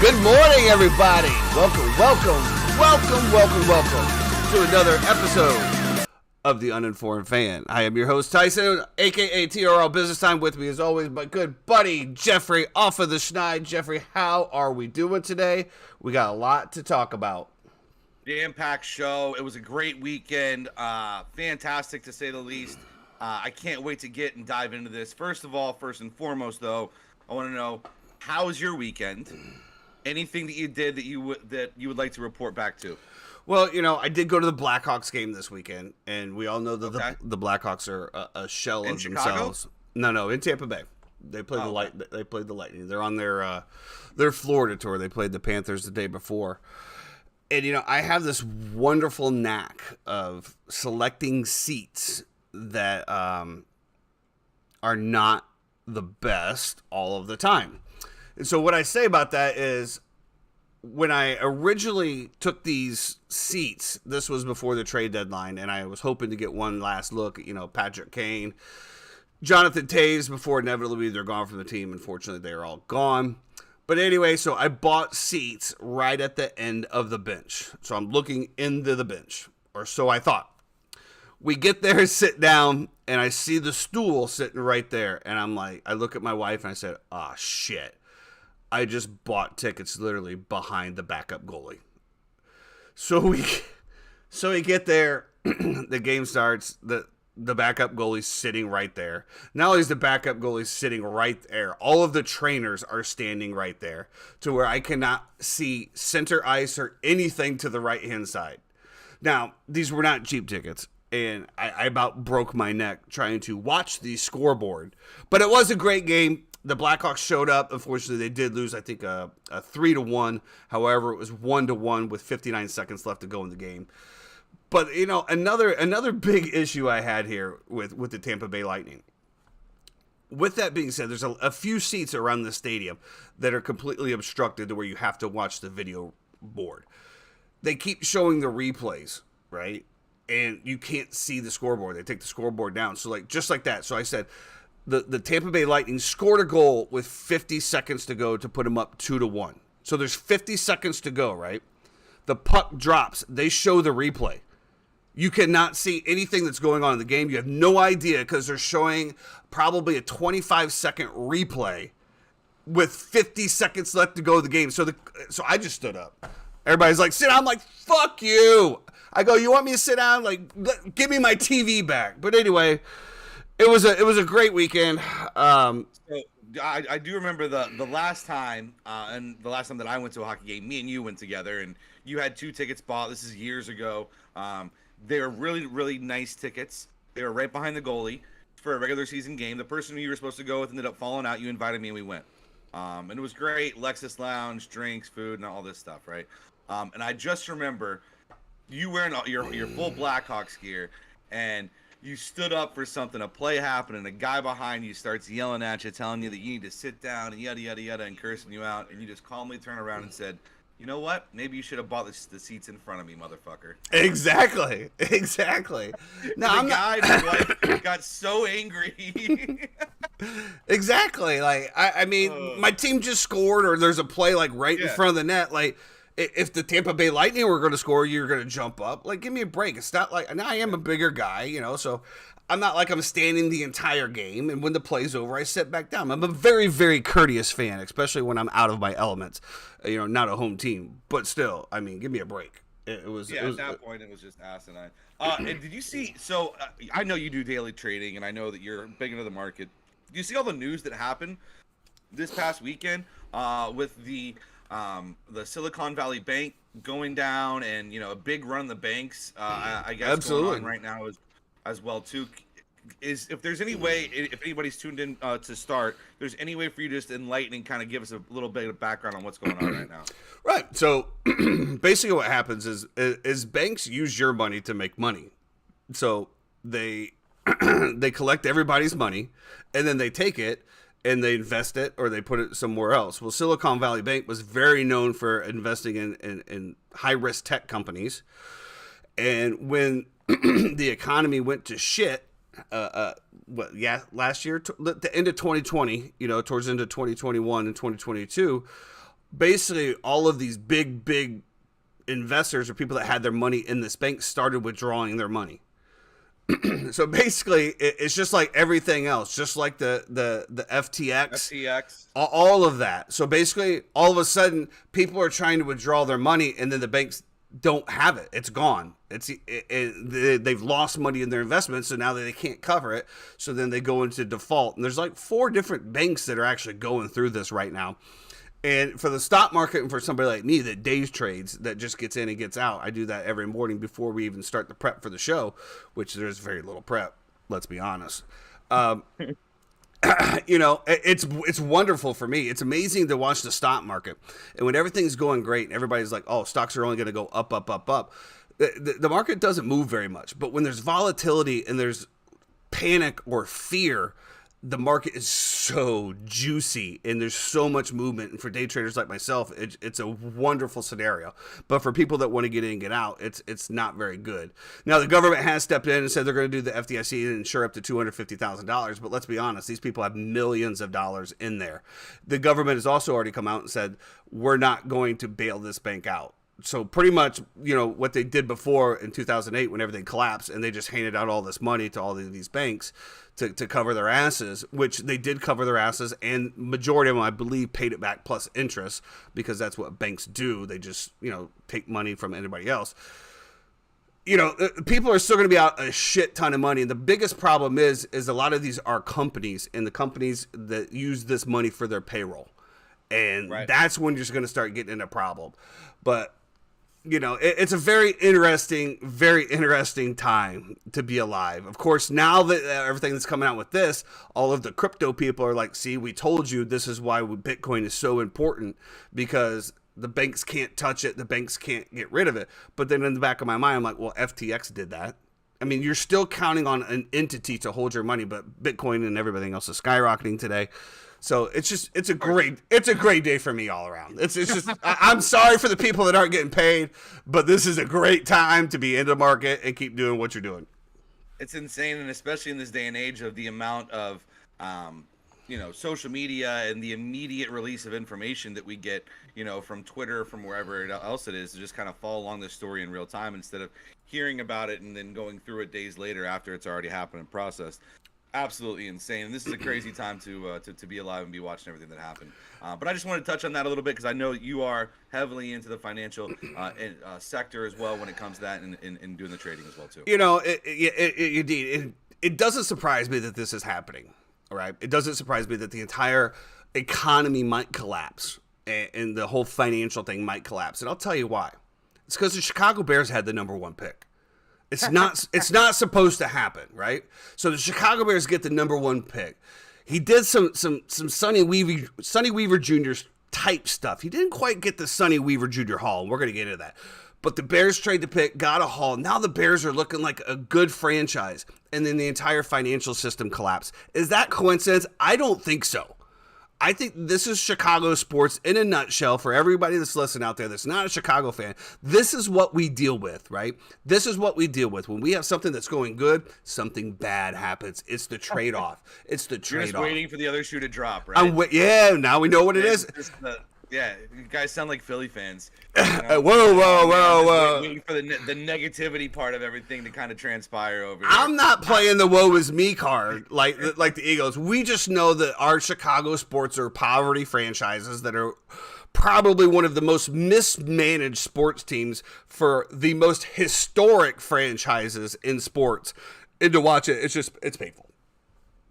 Good morning, everybody. Welcome to another episode of The Uninformed Fan. I am your host, Tyson, a.k.a. TRL Business Time. With me, as always, my good buddy, Jeffrey, off of the schneid. Jeffrey, how are we doing today? We got a lot to talk about. Jam-packed show. It was a great weekend. Fantastic, to say the least. I can't wait to get and dive into this. First and foremost, though, I want to know, how was your weekend? Anything that you did that you would like to report back to? Well, I did go to the Blackhawks game this weekend, and we all know that the Blackhawks are a shell of themselves. No, in Tampa Bay. They played They played the Lightning. They're on their Florida tour. They played the Panthers the day before. And I have this wonderful knack of selecting seats that are not the best all of the time. And so what I say about that is, when I originally took these seats, this was before the trade deadline, and I was hoping to get one last look at, Patrick Kane, Jonathan Toews, before inevitably they're gone from the team. Unfortunately, they are all gone. But anyway, so I bought seats right at the end of the bench. So I'm looking into the bench, or so I thought. We get there and sit down, and I see the stool sitting right there. And I'm like, I look at my wife, and I said, "Ah, shit. I just bought tickets literally behind the backup goalie." So we get there, the game starts, the backup goalie's sitting right there. Not only is the backup goalie sitting right there, all of the trainers are standing right there, to where I cannot see center ice or anything to the right-hand side. Now, these were not cheap tickets, and I about broke my neck trying to watch the scoreboard. But it was a great game. The Blackhawks showed up. Unfortunately, they did lose, I think, a 3-1. However, it was 1-1 with 59 seconds left to go in the game. But, another big issue I had here with the Tampa Bay Lightning. With that being said, there's a few seats around the stadium that are completely obstructed to where you have to watch the video board. They keep showing the replays, right? And you can't see the scoreboard. They take the scoreboard down. So, just like that. So I said, the Tampa Bay Lightning scored a goal with 50 seconds to go to put them up 2-1. So there's 50 seconds to go, right? The puck drops. They show the replay. You cannot see anything that's going on in the game. You have no idea, because they're showing probably a 25-second replay with 50 seconds left to go in the game. So I just stood up. Everybody's like, "Sit down." I'm like, "Fuck you." I go, "You want me to sit down? Give me my TV back." But anyway, it was a great weekend. I do remember the last time, and the last time that I went to a hockey game, me and you went together, and you had 2 tickets bought. This is years ago. They were really, really nice tickets. They were right behind the goalie for a regular season game. The person who you were supposed to go with ended up falling out. You invited me, and we went. And it was great. Lexus Lounge, drinks, food, and all this stuff, right? And I just remember you wearing your full Blackhawks gear, and you stood up for something, a play happened, and a guy behind you starts yelling at you, telling you that you need to sit down, and yada, yada, yada, and cursing you out, and you just calmly turn around and said, "You know what? Maybe you should have bought the seats in front of me, motherfucker." Exactly. Now, the guy got so angry. Exactly. I mean, my team just scored, or there's a play right in front of the net. If the Tampa Bay Lightning were going to score, you're going to jump up. Give me a break. It's not and I am a bigger guy, so I'm not I'm standing the entire game. And when the play's over, I sit back down. I'm a very, very courteous fan, especially when I'm out of my elements. Not a home team, but still, I mean, give me a break. At that point, it was just asinine. And did you see? So I know you do daily trading, and I know that you're big into the market. Do you see all the news that happened this past weekend with the Silicon Valley Bank going down, and a big run in the banks? I guess absolutely going on right now as well too. If there's any way, if anybody's tuned in to start, there's any way for you to just enlighten and kind of give us a little bit of background on what's going on right now. Right. So basically what happens is banks use your money to make money. So they collect everybody's money, and then they take it and they invest it, or they put it somewhere else. Well, Silicon Valley Bank was very known for investing in high-risk tech companies. And when the economy went to shit, last year, the end of 2020, towards the end of 2021 and 2022, basically all of these big investors or people that had their money in this bank started withdrawing their money. So basically, it's just like everything else, just like the FTX, all of that. So basically, all of a sudden, people are trying to withdraw their money, and then the banks don't have it. It's gone. They've lost money in their investments, so now they can't cover it. So then they go into default. And there's like 4 different banks that are actually going through this right now. And for the stock market and for somebody like me that day trades, that just gets in and gets out, I do that every morning before we even start the prep for the show, which there's very little prep, let's be honest. You know, it's wonderful for me. It's amazing to watch the stock market. And when everything's going great and everybody's like, oh, stocks are only going to go up, the market doesn't move very much. But when there's volatility and there's panic or fear, the market is so juicy and there's so much movement. And for day traders like myself, it's a wonderful scenario. But for people that want to get in and get out, it's not very good. Now, the government has stepped in and said they're going to do the FDIC and insure up to $250,000. But let's be honest, these people have millions of dollars in there. The government has also already come out and said, we're not going to bail this bank out. So pretty much, you know, what they did before in 2008 when everything collapsed and they just handed out all this money to all of these banks to cover their asses, which they did cover their asses, and majority of them, I believe, paid it back plus interest because that's what banks do. They just, you know, take money from anybody else. You know, people are still going to be out a shit ton of money. And the biggest problem is a lot of these are companies, and the companies that use this money for their payroll. And that's when you're just going to start getting in a problem. But you know, it's a very interesting time to be alive. Of course, now that everything that's coming out with this, all of the crypto people are like, see, we told you this is why Bitcoin is so important, because the banks can't touch it. The banks can't get rid of it. But then in the back of my mind, I'm like, well, FTX did that. I mean, you're still counting on an entity to hold your money, but Bitcoin and everything else is skyrocketing today. So it's a great day for me all around. It's just I'm sorry for the people that aren't getting paid, but this is a great time to be in the market and keep doing what you're doing. It's insane, and especially in this day and age of the amount of you know, social media and the immediate release of information that we get, you know, from Twitter, from wherever else it is, to just kind of follow along this story in real time instead of hearing about it and then going through it days later after it's already happened and processed. Absolutely insane. And this is a crazy time to be alive and be watching everything that happened. But I just want to touch on that a little bit because I know you are heavily into the financial sector as well when it comes to that and doing the trading as well too. You know, it doesn't surprise me that this is happening. All right, it doesn't surprise me that the entire economy might collapse and the whole financial thing might collapse. And I'll tell you why. It's because the Chicago Bears had the number 1 pick. It's not supposed to happen, right? So the Chicago Bears get the number 1 pick. He did some Sonny Weaver Jr. type stuff. He didn't quite get the Sonny Weaver Jr. haul, and we're going to get into that. But the Bears trade the pick, got a haul. Now the Bears are looking like a good franchise, and then the entire financial system collapsed. Is that coincidence? I don't think so. I think this is Chicago sports in a nutshell for everybody that's listening out there that's not a Chicago fan. This is what we deal with, right? This is what we deal with. When we have something that's going good, something bad happens. It's the trade-off. It's the trade-off. You're just waiting for the other shoe to drop, right? Yeah, now we know what it is. Yeah, you guys sound like Philly fans. You know? Whoa. Waiting for the negativity part of everything to kind of transpire over here. I'm not playing the woe is me card like the Eagles. We just know that our Chicago sports are poverty franchises that are probably one of the most mismanaged sports teams for the most historic franchises in sports. And to watch it, it's painful.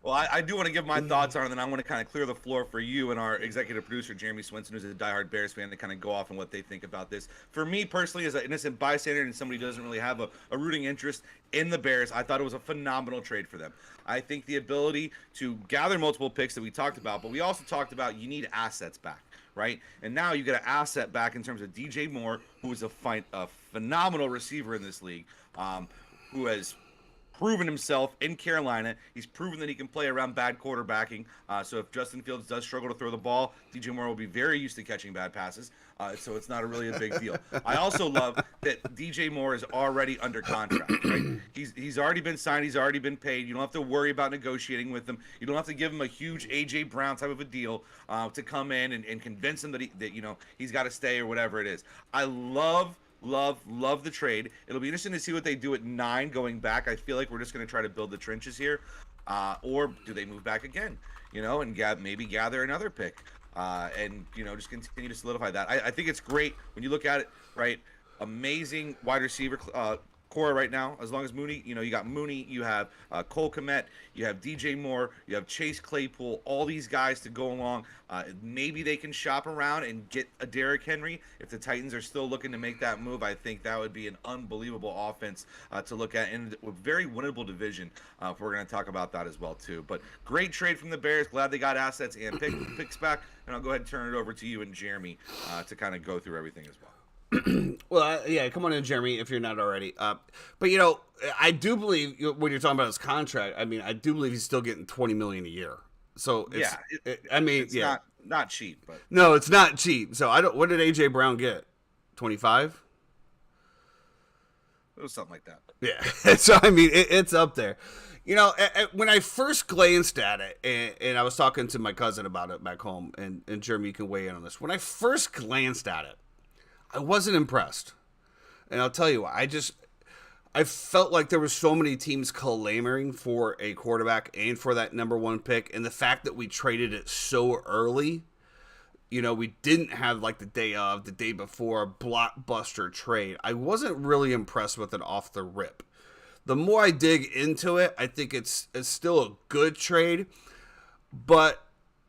Well, I do want to give my thoughts on it, and then I want to kind of clear the floor for you and our executive producer, Jeremy Swenson, who's a diehard Bears fan, to kind of go off on what they think about this. For me personally, as an innocent bystander and somebody who doesn't really have a rooting interest in the Bears, I thought it was a phenomenal trade for them. I think the ability to gather multiple picks that we talked about, but we also talked about you need assets back, right? And now you get an asset back in terms of DJ Moore, who is a phenomenal receiver in this league, who has proven himself in Carolina. He's proven that he can play around bad quarterbacking. So if Justin Fields does struggle to throw the ball, DJ Moore will be very used to catching bad passes. So it's not really a big deal. I also love that DJ Moore is already under contract. Right? He's already been signed. He's already been paid. You don't have to worry about negotiating with him. You don't have to give him a huge AJ Brown type of a deal to come in and convince him that he's got to stay or whatever it is. I love the trade. It'll be interesting to see what they do at 9 going back. I feel like we're just going to try to build the trenches here, or do they move back again? And maybe gather another pick, and just continue to solidify that. I think it's great when you look at it. Right, amazing wide receiver core right now. As long as Mooney, you got Mooney, you have Cole Kmet, you have DJ Moore, you have Chase Claypool, all these guys to go along. Maybe they can shop around and get a Derrick Henry. If the Titans are still looking to make that move, I think that would be an unbelievable offense to look at, and a very winnable division. We're going to talk about that as well too. But great trade from the Bears. Glad they got assets and picks back. And I'll go ahead and turn it over to you and Jeremy to kind of go through everything as well. Well, yeah, come on in, Jeremy, if you're not already. But I do believe when you're talking about his contract, I mean, I do believe he's still getting $20 million a year. So it's not cheap, but no, it's not cheap. So what did AJ Brown get? 25? It was something like that. Yeah. So I mean, it's up there. When I first glanced at it, and I was talking to my cousin about it back home, and Jeremy, you can weigh in on this. When I first glanced at it, I wasn't impressed. And I'll tell you why. I felt like there were so many teams clamoring for a quarterback and for that number 1 pick. And the fact that we traded it so early, we didn't have like the day before blockbuster trade. I wasn't really impressed with it off the rip. The more I dig into it, I think it's still a good trade, but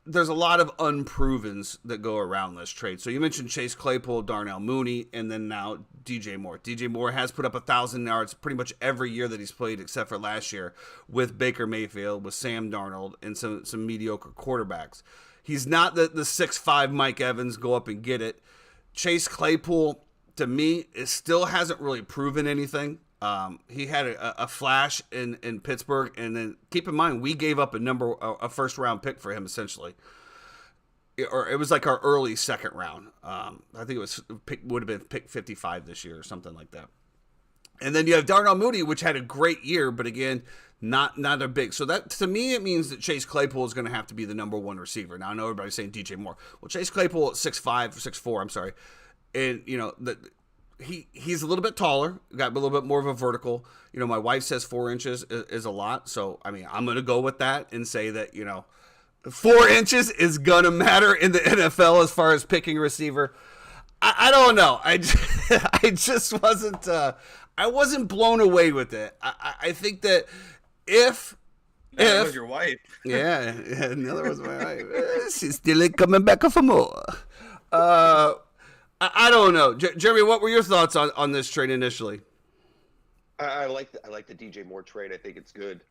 there's a lot of unprovens that go around this trade. So you mentioned Chase Claypool, Darnell Mooney, and then now DJ Moore. DJ Moore has put up 1,000 yards pretty much every year that he's played, except for last year with Baker Mayfield, with Sam Darnold, and some mediocre quarterbacks. He's not the 6'5" Mike Evans, go up and get it. Chase Claypool, to me, still hasn't really proven anything. He had a flash in Pittsburgh, and then keep in mind we gave up a first round pick for him essentially, or it was like our early second round. I think it would have been pick 55 this year or something like that. And then you have Darnell Mooney, which had a great year, but again, not a big. So that to me it means that Chase Claypool is going to have to be the number 1 receiver. Now I know everybody's saying DJ Moore. Well, Chase Claypool at 6'5" or 6'4", I'm sorry, and He's a little bit taller, got a little bit more of a vertical. My wife says 4 inches is a lot. So, I mean, I'm going to go with that and say that, 4 inches is going to matter in the NFL as far as picking a receiver. I don't know. I just wasn't, I wasn't blown away with it. I think that if was your wife. Yeah, another was my wife. She's still coming back for more. I don't know. Jeremy, what were your thoughts on this trade initially? I like the DJ Moore trade. I think it's good.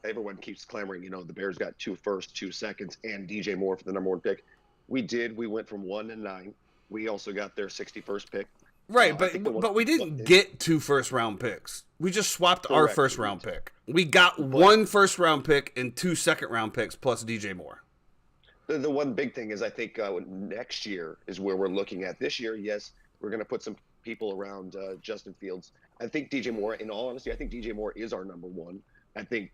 Everyone keeps clamoring, the Bears got 2 firsts, 2 seconds, and DJ Moore for the number 1 pick. We went from 1 to 9. We also got their 61st pick. Right, but we didn't get 2 first-round picks. We just swapped our first-round pick. We got 1 first-round pick and 2 second-round picks plus DJ Moore. The one big thing is I think next year is where we're looking at. This year, yes, we're going to put some people around Justin Fields. I think DJ Moore, in all honesty, I think DJ Moore is our number 1. I think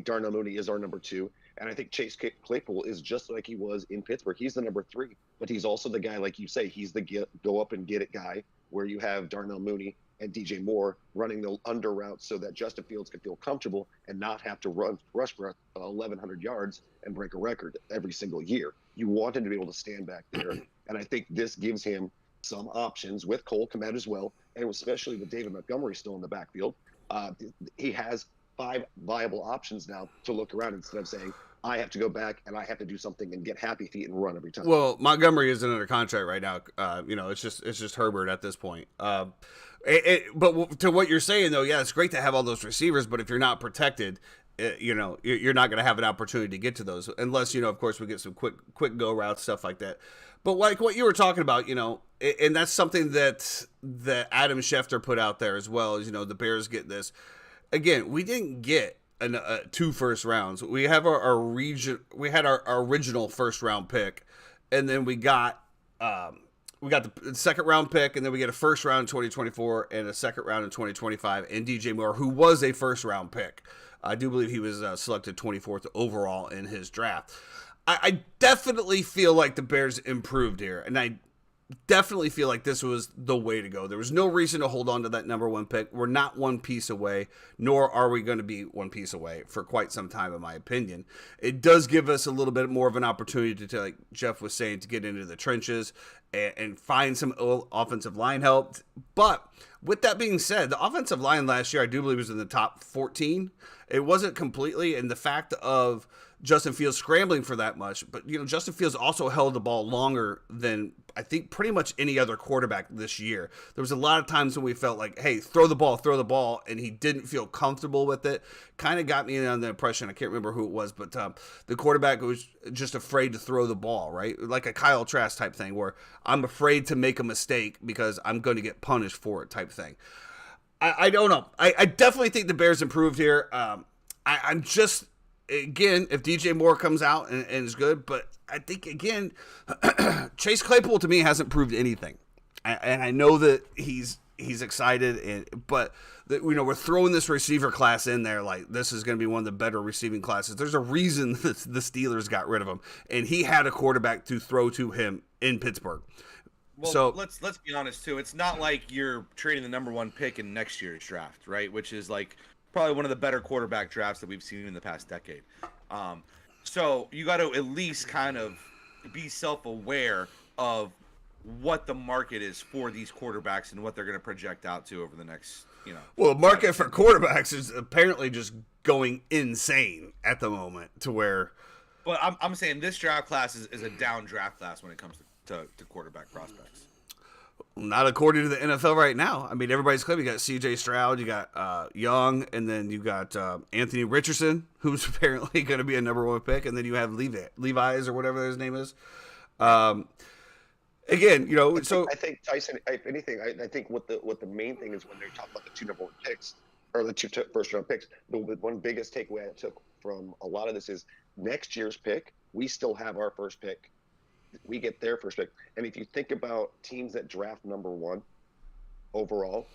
Darnell Mooney is our number 2. And I think Chase Claypool is just like he was in Pittsburgh. He's the number 3. But he's also the guy, like you say, he's the go up and get it guy, where you have Darnell Mooney and DJ Moore running the under routes so that Justin Fields can feel comfortable and not have to rush for 1,100 yards and break a record every single year. You want him to be able to stand back there. And I think this gives him some options with Cole Kmet as well, and especially with David Montgomery still in the backfield. He has 5 viable options now to look around instead of saying, I have to go back and I have to do something and get happy feet and run every time. Well, Montgomery isn't under contract right now. It's just Herbert at this point. But to what you're saying though, yeah, it's great to have all those receivers, but if you're not protected, you're not going to have an opportunity to get to those unless, of course we get some quick go routes, stuff like that. But like what you were talking about, and that's something that Adam Schefter put out there as well, is, the Bears get this. again, we didn't get 2 first rounds. We have our we had our original first round pick, and then we got the second round pick, and then we get a first round in 2024 and a second round in 2025, and DJ Moore, who was a first round pick. I do believe he was selected 24th overall in his draft. I definitely feel like the Bears improved here, and I definitely feel like this was the way to go. There was no reason to hold on to that number 1 pick. We're not one piece away, nor are we going to be one piece away for quite some time, in my opinion. It does give us a little bit more of an opportunity to, like Jeff was saying, to get into the trenches and find some offensive line help. But with that being said, the offensive line last year, I do believe, was in the top 14. It wasn't completely, and the fact of Justin Fields scrambling for that much, but Justin Fields also held the ball longer than I think pretty much any other quarterback this year. There was a lot of times when we felt like, hey, throw the ball, and he didn't feel comfortable with it. Kind of got me on the impression, I can't remember who it was, but the quarterback was just afraid to throw the ball, right? Like a Kyle Trask type thing, where I'm afraid to make a mistake because I'm going to get punished for it type thing. I don't know. I definitely think the Bears improved here. I'm just, again, if DJ Moore comes out and is good, but I think, again, Chase Claypool to me hasn't proved anything. And I know that he's excited, but we're throwing this receiver class in there like this is going to be one of the better receiving classes. There's a reason that the Steelers got rid of him, and he had a quarterback to throw to him in Pittsburgh. Well, so let's be honest too. It's not like you're trading the number 1 pick in next year's draft, right? Which is like probably one of the better quarterback drafts that we've seen in the past decade. So you got to at least kind of be self-aware of what the market is for these quarterbacks and what they're going to project out to over the next, Well, the market for quarterbacks is apparently just going insane at the moment to where. But I'm saying this draft class is a down draft class when it comes to quarterback prospects. Not according to the NFL right now. I mean, everybody's claiming you got C.J. Stroud, you got Young, and then you got Anthony Richardson, who's apparently going to be a number 1 pick, and then you have Levi's or whatever his name is. Again, I think Tyson. If anything, I think what the main thing is when they talk about the 2 number 1 picks or the 2 first round picks. The one biggest takeaway I took from a lot of this is next year's pick. We still have our first pick. We get their first pick. And if you think about teams that draft number 1 overall,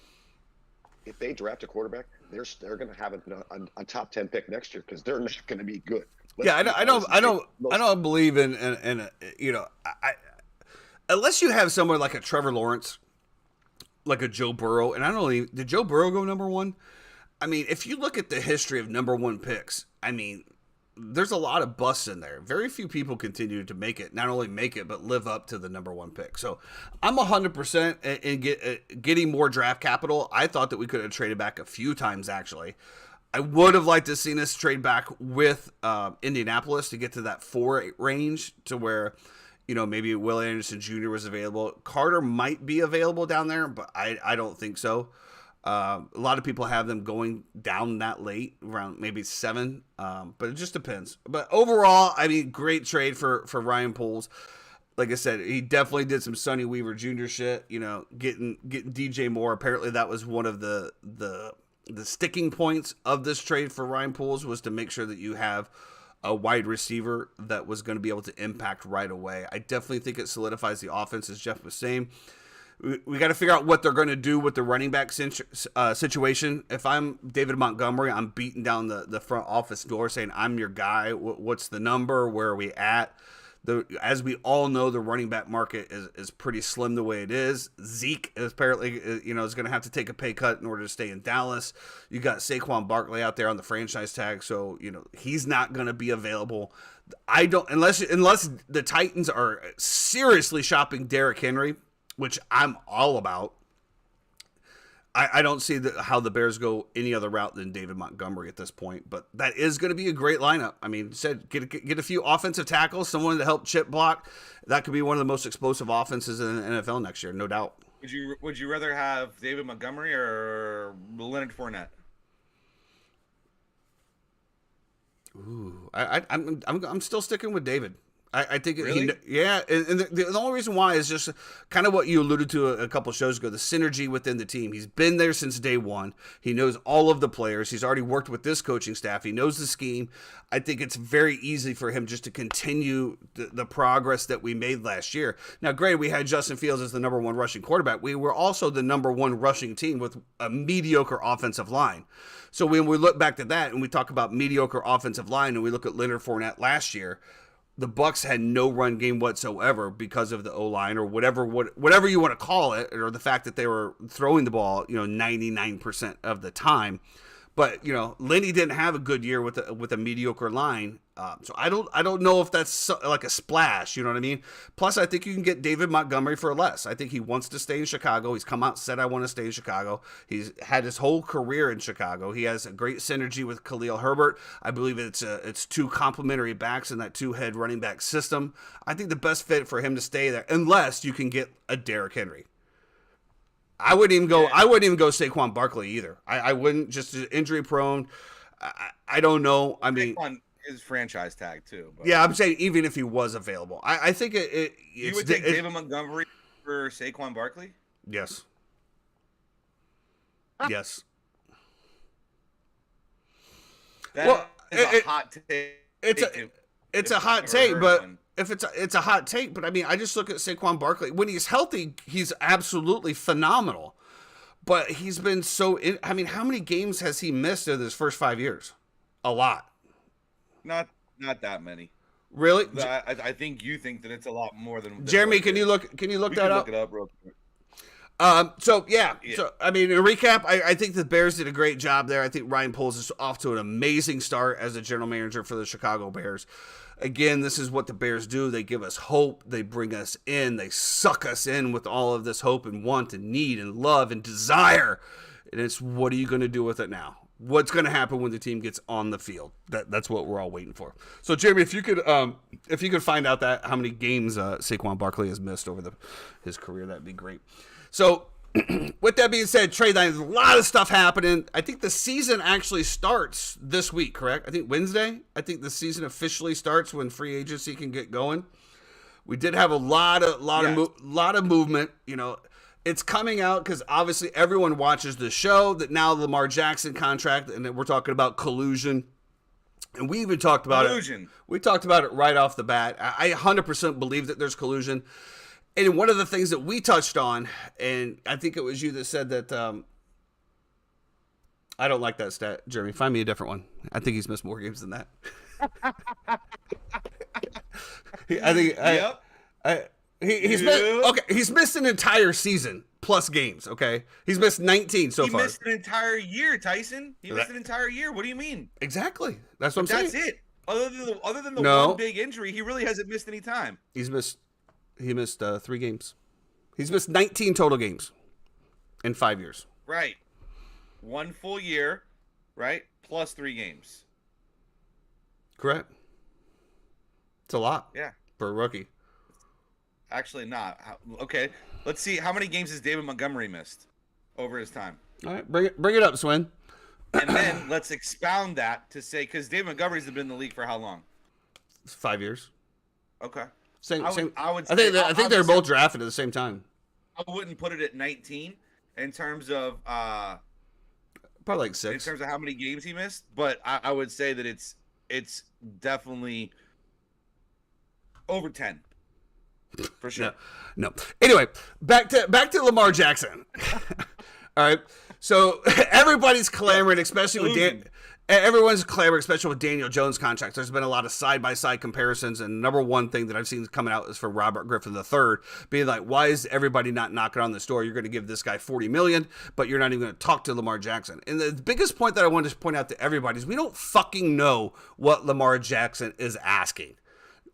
if they draft a quarterback, they're going to have a top 10 pick next year because they're not going to be good. I don't believe in unless you have someone like a Trevor Lawrence, like a Joe Burrow, and did Joe Burrow go number 1? I mean, if you look at the history of number 1 picks, I mean, there's a lot of busts in there. Very few people continue to not only make it, but live up to the number 1 pick. So I'm 100% in getting more draft capital. I thought that we could have traded back a few times, actually. I would have liked to have seen us trade back with Indianapolis to get to that 4 range to where, maybe Will Anderson Jr. was available. Carter might be available down there, but I don't think so. A lot of people have them going down that late, around maybe 7, but it just depends. But overall, I mean, great trade for Ryan Poles. Like I said, he definitely did some Sonny Weaver Jr. shit. Getting DJ Moore. Apparently, that was one of the sticking points of this trade for Ryan Poles, was to make sure that you have a wide receiver that was going to be able to impact right away. I definitely think it solidifies the offense, as Jeff was saying. We got to figure out what they're going to do with the running back situation. If I'm David Montgomery, I'm beating down the front office door saying, I'm your guy. What's the number? Where are we at? As we all know, the running back market is pretty slim the way it is. Zeke is apparently, is going to have to take a pay cut in order to stay in Dallas. You got Saquon Barkley out there on the franchise tag, so he's not going to be available. I don't unless the Titans are seriously shopping Derrick Henry, which I'm all about. I don't see how the Bears go any other route than David Montgomery at this point, but that is going to be a great lineup. I mean, get a few offensive tackles, someone to help chip block. That could be one of the most explosive offenses in the NFL next year, no doubt. Would you rather have David Montgomery or Leonard Fournette? Ooh, I'm still sticking with David. I think Really? and the only reason why is just kind of what you alluded to a couple shows ago, the synergy within the team. He's been there since day one. He knows all of the players. He's already worked with this coaching staff. He knows the scheme. I think it's very easy for him just to continue the progress that we made last year. Now, granted, we had Justin Fields as the number one rushing quarterback. We were also the number one rushing team with a mediocre offensive line. So when we look back to that and we talk about mediocre offensive line and we look at Leonard Fournette last year, the Bucs had no run game whatsoever because of the O-line or whatever you want to call it, or the fact that they were throwing the ball, 99% of the time. But Lenny didn't have a good year with a mediocre line, so I don't know if that's like a splash. You know what I mean? Plus, I think you can get David Montgomery for less. I think he wants to stay in Chicago. He's come out and said, "I want to stay in Chicago." He's had his whole career in Chicago. He has a great synergy with Khalil Herbert. I believe it's two complementary backs in that two-head running back system. I think the best fit for him to stay there, unless you can get a Derrick Henry. I wouldn't even go Saquon Barkley either. I wouldn't, just injury prone. I don't know. I mean, Saquon is franchise tag too. But. Yeah, I'm saying even if he was available, I think you would take David Montgomery for Saquon Barkley? Yes. Yes. That is a hot take. It's a hot take, but it's a hot take, but I mean, I just look at Saquon Barkley. When he's healthy, he's absolutely phenomenal. But he's been how many games has he missed in his first 5 years? A lot. Not that many. Really? I think you think that it's a lot more than Jeremy, can you look that up? Look it up real quick. So I mean, in recap, I think the Bears did a great job there. I think Ryan Poles is off to an amazing start as a general manager for the Chicago Bears. Again, this is what the Bears do. They give us hope. They bring us in. They suck us in with all of this hope and want and need and love and desire. And it's, what are you going to do with it now? What's going to happen when the team gets on the field? That's what we're all waiting for. So, Jeremy, if you could find out that how many games Saquon Barkley has missed over his career, that'd be great. So, with that being said, trade line, there's a lot of stuff happening. I think the season actually starts this week, correct? I think Wednesday. I think the season officially starts when free agency can get going. We did have a lot of movement. It's coming out because obviously everyone watches the show that now Lamar Jackson contract, and then we're talking about collusion. And we even talked about it. We talked about it right off the bat. I 100% believe that there's collusion. And one of the things that we touched on, and I think it was you that said that, I don't like that stat, Jeremy. Find me a different one. I think he's missed more games than that. He's missed an entire season plus games. Okay, he's missed 19 so far. He missed an entire year, Tyson. He missed an entire year. What do you mean? Exactly. That's what I'm saying. That's it. Other than the one big injury, he really hasn't missed any time. He missed 3 games. He's missed 19 total games in 5 years. Right. 1 full year, right? Plus 3 games. Correct. It's a lot. Yeah. For a rookie. Actually not. Okay. Let's see. How many games has David Montgomery missed over his time? All right. Bring it up, Swin. And then let's expound that to say, because David Montgomery's been in the league for how long? 5 years. Okay. Same. I think they're both drafted at the same time. I wouldn't put it at 19 in terms of probably like 6. In terms of how many games he missed, but I would say that it's definitely over 10 for sure. No. Anyway, back to Lamar Jackson. All right. So everybody's clamoring, especially with everyone's clamoring, especially with Daniel Jones' contract. There's been a lot of side-by-side comparisons, and number one thing that I've seen coming out is from Robert Griffin III, being like, why is everybody not knocking on this door? You're going to give this guy $40 million, but you're not even going to talk to Lamar Jackson. And the biggest point that I wanted to point out to everybody is we don't fucking know what Lamar Jackson is asking.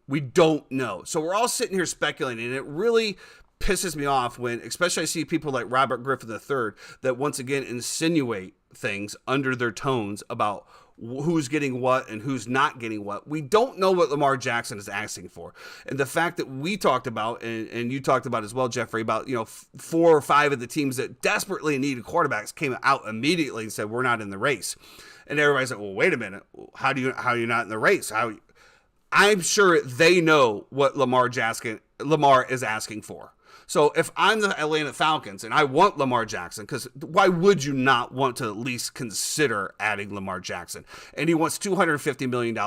We don't know. So we're all sitting here speculating, and it really pisses me off when, especially I see people like Robert Griffin III that once again insinuate things under their tones about who's getting what and who's not getting what. We don't know what Lamar Jackson is asking for. And the fact that we talked about, and you talked about as well, Jeffrey, about 4 or 5 of the teams that desperately needed quarterbacks came out immediately and said, we're not in the race. And everybody's like, well, wait a minute. How are you not in the race? I'm sure they know what Lamar is asking for. So if I'm the Atlanta Falcons and I want Lamar Jackson, because why would you not want to at least consider adding Lamar Jackson? And he wants $250 million,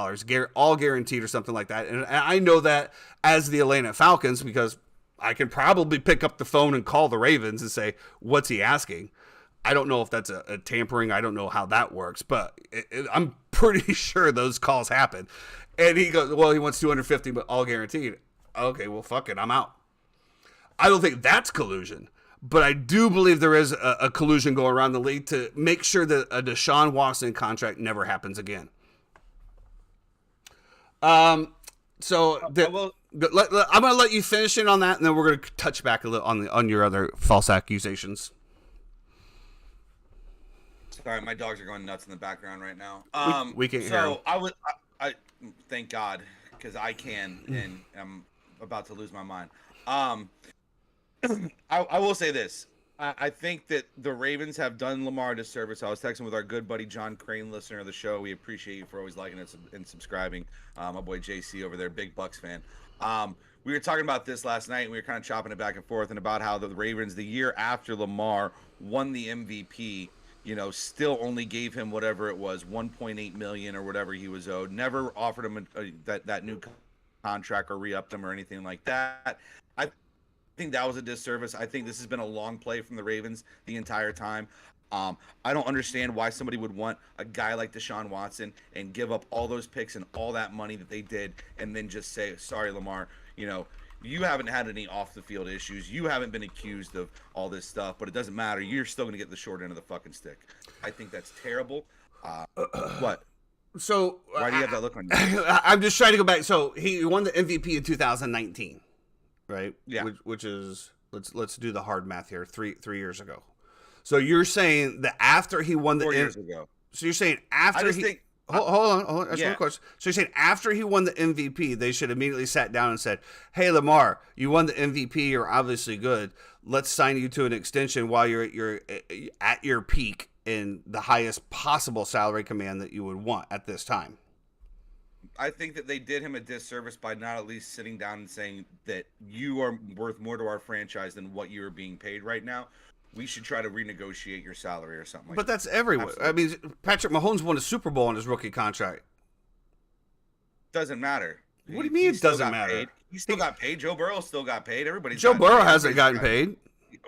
all guaranteed or something like that. And I know that as the Atlanta Falcons, because I can probably pick up the phone and call the Ravens and say, what's he asking? I don't know if that's a tampering. I don't know how that works, but I'm pretty sure those calls happen. And he goes, well, he wants 250, but all guaranteed. Okay, well, fuck it. I'm out. I don't think that's collusion, but I do believe there is a collusion going around the league to make sure that a Deshaun Watson contract never happens again. I'm going to let you finish it on that, and then we're going to touch back a little on your other false accusations. Sorry, my dogs are going nuts in the background right now. We can't hear them. I thank God, because I can, and I'm about to lose my mind. I will say this. I think that the Ravens have done Lamar a disservice. I was texting with our good buddy John Crane, listener of the show. We appreciate you for always liking us and subscribing. My boy JC over there, big Bucks fan. We were talking about this last night, and we were kind of chopping it back and forth, and about how the Ravens, the year after Lamar won the MVP, still only gave him whatever it was, $1.8 million or whatever he was owed. Never offered him that new contract or re-upped him or anything like that. I think that was a disservice. I think this has been a long play from the Ravens the entire time. I don't understand why somebody would want a guy like Deshaun Watson and give up all those picks and all that money that they did and then just say, sorry, Lamar, you haven't had any off-the-field issues. You haven't been accused of all this stuff, but it doesn't matter. You're still going to get the short end of the fucking stick. I think that's terrible. What? So why do you have that look on you? I'm just trying to go back. So he won the MVP in 2019, right? Yeah. Which is let's do the hard math here. 3 years ago. So you're saying that after he won the 4 years ago. So you're saying after hold on. That's one question. So you're saying after he won the MVP, they should immediately sat down and said, "Hey, Lamar, you won the MVP. You're obviously good. Let's sign you to an extension while you're at your peak in the highest possible salary command that you would want at this time." I think that they did him a disservice by not at least sitting down and saying that you are worth more to our franchise than what you are being paid right now. We should try to renegotiate your salary or something like that. But that's everywhere. Absolutely. I mean, Patrick Mahomes won a Super Bowl on his rookie contract. Doesn't matter. What do you mean it doesn't matter? Paid. He still got paid. Joe Burrow still got paid. Joe Burrow hasn't gotten paid.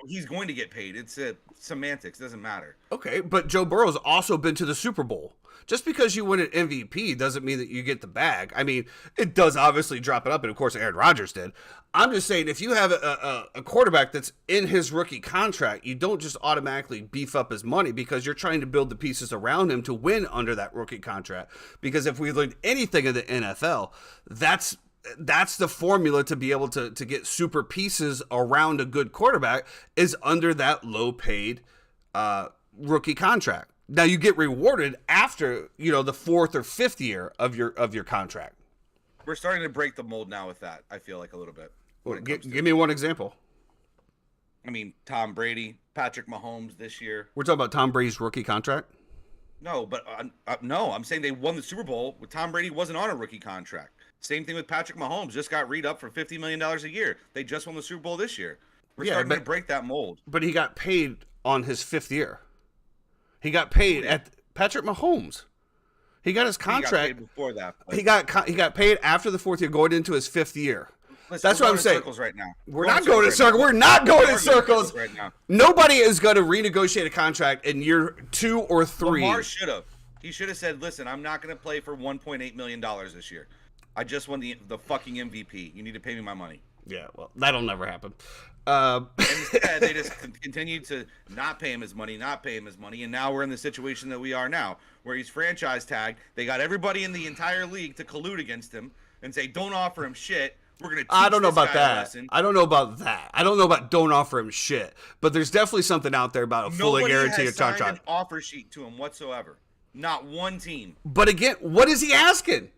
He's going to get paid. It's semantics. Doesn't matter. Okay, but Joe Burrow's also been to the Super Bowl. Just because you win an MVP doesn't mean that you get the bag. I mean, it does obviously drop it up, and of course Aaron Rodgers did. I'm just saying, if you have a quarterback that's in his rookie contract, you don't just automatically beef up his money because you're trying to build the pieces around him to win under that rookie contract. Because if we learned anything in the NFL, that's the formula to be able to get super pieces around a good quarterback is under that low-paid rookie contract. Now you get rewarded after the fourth or fifth year of your contract. We're starting to break the mold now with that. I feel like a little bit. Well, give me one example. I mean, Tom Brady, Patrick Mahomes this year. We're talking about Tom Brady's rookie contract. No, but no, I'm saying they won the Super Bowl. Tom Brady wasn't on a rookie contract. Same thing with Patrick Mahomes. Just got re-upped for $50 million a year. They just won the Super Bowl this year. We're starting to break that mold. But he got paid on his fifth year. He got paid at Patrick Mahomes. He got his contract. He got paid before that. He got paid after the fourth year, going into his fifth year. That's what I'm saying. Right now. We're not going in circles. We're not going in circles right now. Nobody is going to renegotiate a contract in year 2 or 3. Lamar should have. He should have said, "Listen, I'm not going to play for $1.8 million this year. I just won the fucking MVP. You need to pay me my money." Yeah, well, that'll never happen. Instead, they just continued to not pay him his money, and now we're in the situation that we are now, where he's franchise tagged. They got everybody in the entire league to collude against him and say, "Don't offer him shit. We're gonna." I don't know about that. I don't know about that. I don't know about don't offer him shit. But there's definitely something out there about a fully guaranteed contract. Nobody has signed an offer sheet to him whatsoever. Not one team. But again, what is he asking?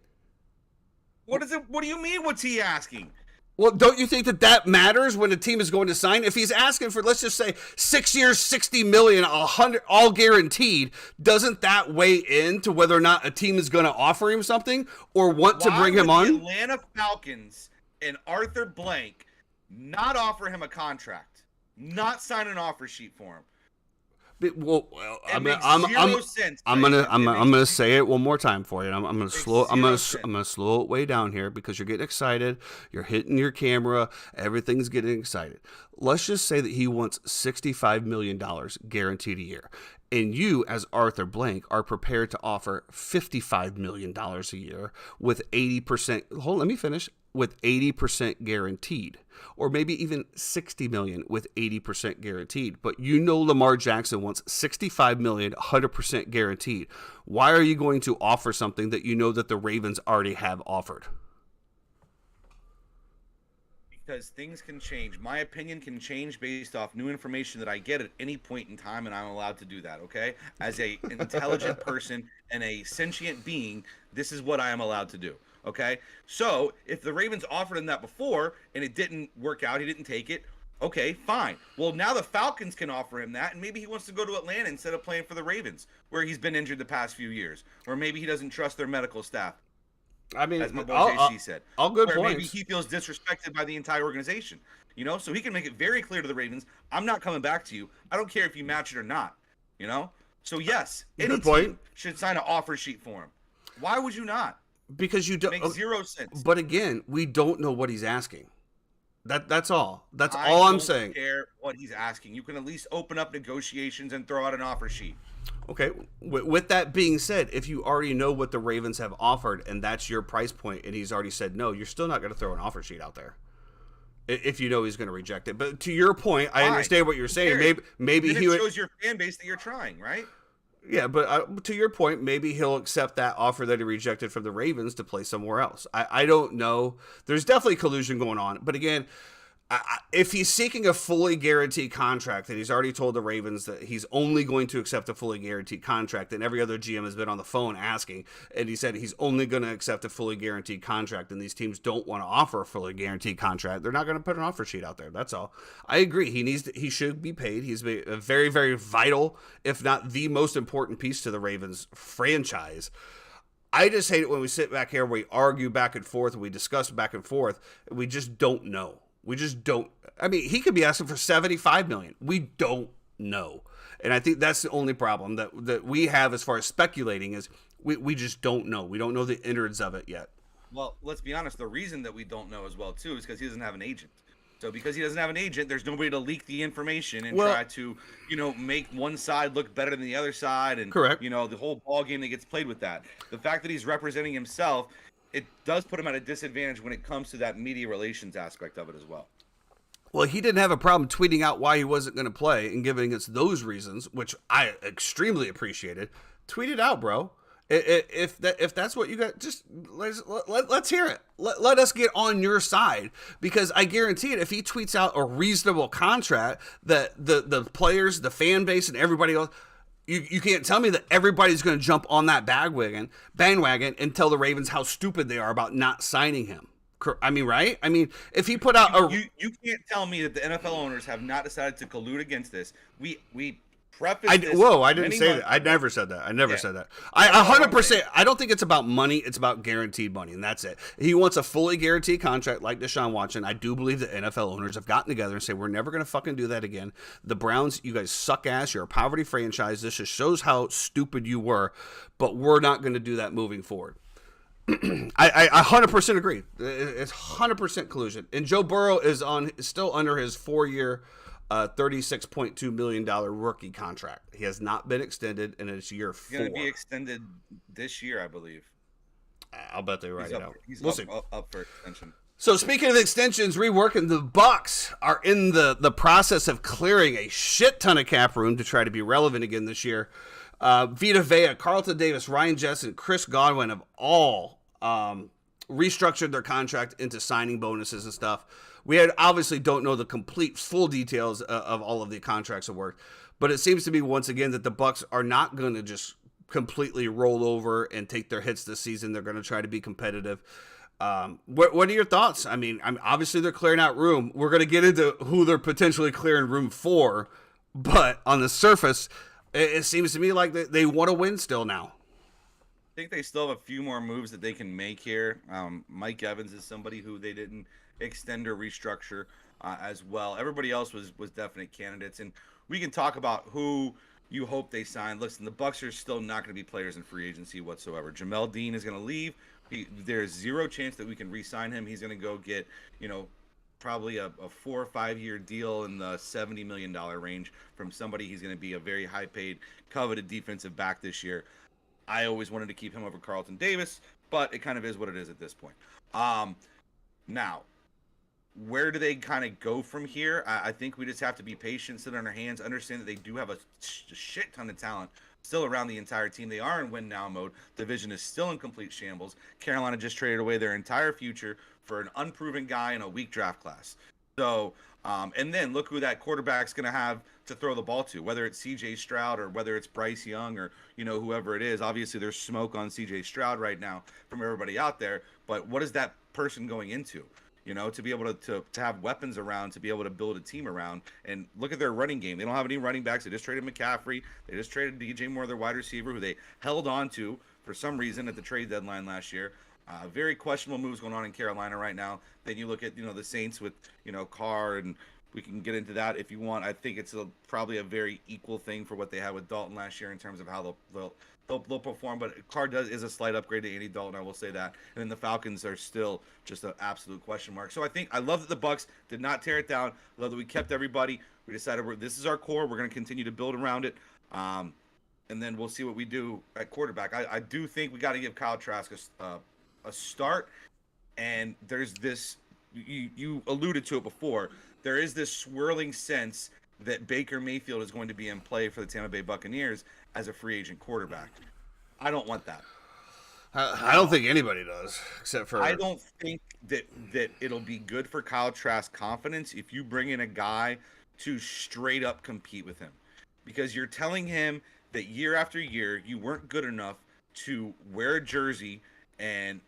What is it? What do you mean? What's he asking? Well, don't you think that matters when a team is going to sign? If he's asking for, let's just say, 6 years, $60 million, 100, all guaranteed, doesn't that weigh into whether or not a team is going to offer him something or want to bring him on? The Atlanta Falcons and Arthur Blank not offer him a contract, not sign an offer sheet for him? I'm gonna say it one more time for you. I'm gonna slow it way down here because you're getting excited. You're hitting your camera. Everything's getting excited. Let's just say that he wants $65 million guaranteed a year, and you, as Arthur Blank, are prepared to offer $55 million a year with 80%. Let me finish. With 80% guaranteed, or maybe even $60 million with 80% guaranteed. But you know Lamar Jackson wants $65 million, 100% guaranteed. Why are you going to offer something that you know that the Ravens already have offered? Because things can change. My opinion can change based off new information that I get at any point in time, and I'm allowed to do that, okay? As an intelligent person and a sentient being, this is what I am allowed to do. Okay, so if the Ravens offered him that before and it didn't work out, he didn't take it, okay, fine. Well, now the Falcons can offer him that, and maybe he wants to go to Atlanta instead of playing for the Ravens, where he's been injured the past few years, or maybe he doesn't trust their medical staff. I mean, as my boy JC said, all good points. Maybe he feels disrespected by the entire organization, you know. So he can make it very clear to the Ravens, "I'm not coming back to you. I don't care if you match it or not," you know. So yes, any team should sign an offer sheet for him. Why would you not? Because you don't makes zero sense. But again, we don't know what he's asking. That's all. That's all I'm saying. I don't care what he's asking. You can at least open up negotiations and throw out an offer sheet. Okay. With that being said, if you already know what the Ravens have offered and that's your price point, and he's already said no, you're still not going to throw an offer sheet out there. If you know he's going to reject it. But to your point, I understand what you're saying. Maybe he shows your fan base that you're trying, right? Yeah, but to your point, maybe he'll accept that offer that he rejected from the Ravens to play somewhere else. I don't know. There's definitely collusion going on. But again, if he's seeking a fully guaranteed contract and he's already told the Ravens that he's only going to accept a fully guaranteed contract, and every other GM has been on the phone asking, and he said he's only going to accept a fully guaranteed contract, and these teams don't want to offer a fully guaranteed contract, they're not going to put an offer sheet out there. That's all. I agree. He should be paid. He's a very, very vital, if not the most important piece to the Ravens franchise. I just hate it when we sit back here, we argue back and forth, and we discuss back and forth, and we just don't know. We just don't. I mean, he could be asking for $75 million. We don't know. And I think that's the only problem that we have as far as speculating is we just don't know. We don't know the innards of it yet. Well, let's be honest. The reason that we don't know as well, too, is because he doesn't have an agent. So because he doesn't have an agent, there's nobody to leak the information and try to, make one side look better than the other side. And, correct. The whole ball game that gets played with that. The fact that he's representing himself, it does put him at a disadvantage when it comes to that media relations aspect of it as well. Well, he didn't have a problem tweeting out why he wasn't going to play and giving us those reasons, which I extremely appreciated. Tweet it out, bro. If that's what you got, just let's hear it. Let us get on your side, because I guarantee it, if he tweets out a reasonable contract, that the players, the fan base, and everybody else, you can't tell me that everybody's going to jump on that bandwagon and tell the Ravens how stupid they are about not signing him. I mean, right? I mean, if he put out you can't tell me that the NFL owners have not decided to collude against this. We prefaced this. Whoa, I didn't say that. I never said that. I never said that. I 100%. I don't think it's about money. It's about guaranteed money, and that's it. He wants a fully guaranteed contract like Deshaun Watson. I do believe the NFL owners have gotten together and say, we're never going to fucking do that again. The Browns, you guys suck ass. You're a poverty franchise. This just shows how stupid you were, but we're not going to do that moving forward. I 100% agree. It's 100% collusion. And Joe Burrow is still under his 4-year, $36.2 million rookie contract. He has not been extended, and it's year 4. He's going to be extended this year, I believe. I'll bet they write it out. He's we'll up for extension. So speaking of extensions, reworking, the Bucs are in the process of clearing a shit ton of cap room to try to be relevant again this year. Vita Vea, Carlton Davis, Ryan Jensen, Chris Godwin have all restructured their contract into signing bonuses and stuff. We obviously don't know the complete full details of all of the contracts that worked, but it seems to be once again that the Bucs are not going to just completely roll over and take their hits this season. They're going to try to be competitive. What are your thoughts? I mean, obviously they're clearing out room. We're going to get into who they're potentially clearing room for, but on the surface, it seems to me like they want to win still now. I think they still have a few more moves that they can make here. Mike Evans is somebody who they didn't extend or restructure as well. Everybody else was definite candidates, and we can talk about who you hope they sign. Listen, the Bucks are still not going to be players in free agency whatsoever. Jamel Dean is going to leave. There's zero chance that we can re-sign him. He's going to go get, probably a 4 or 5 year deal in the $70 million range from somebody. He's going to be a very high-paid, coveted defensive back this year. I always wanted to keep him over Carlton Davis, but it kind of is what it is at this point. Now, where do they kind of go from here? I think we just have to be patient, sit on our hands, understand that they do have a shit ton of talent still around the entire team. They are in win now mode. Division is still in complete shambles. Carolina just traded away their entire future for an unproven guy in a weak draft class. So, and then look who that quarterback's going to have to throw the ball to, whether it's CJ Stroud or whether it's Bryce Young or, whoever it is. Obviously, there's smoke on CJ Stroud right now from everybody out there. But what is that person going into? To be able to have weapons around, to be able to build a team around. And look at their running game. They don't have any running backs. They just traded McCaffrey. They just traded DJ Moore, their wide receiver, who they held on to for some reason at the trade deadline last year. Very questionable moves going on in Carolina right now. Then you look at, the Saints with, Carr, and we can get into that if you want. I think it's probably a very equal thing for what they had with Dalton last year in terms of how they'll perform, but Carr is a slight upgrade to Andy Dalton, I will say that. And then the Falcons are still just an absolute question mark. So I love that the Bucks did not tear it down. I love that we kept everybody. We decided this is our core. We're going to continue to build around it. And then we'll see what we do at quarterback. I do think we got to give Kyle Trask a start. And there's this, you alluded to it before, there is this swirling sense that Baker Mayfield is going to be in play for the Tampa Bay Buccaneers as a free agent quarterback. I don't want that. I don't think anybody does, except for... I don't think that it'll be good for Kyle Trask's confidence if you bring in a guy to straight up compete with him. Because you're telling him that year after year, you weren't good enough to wear a jersey and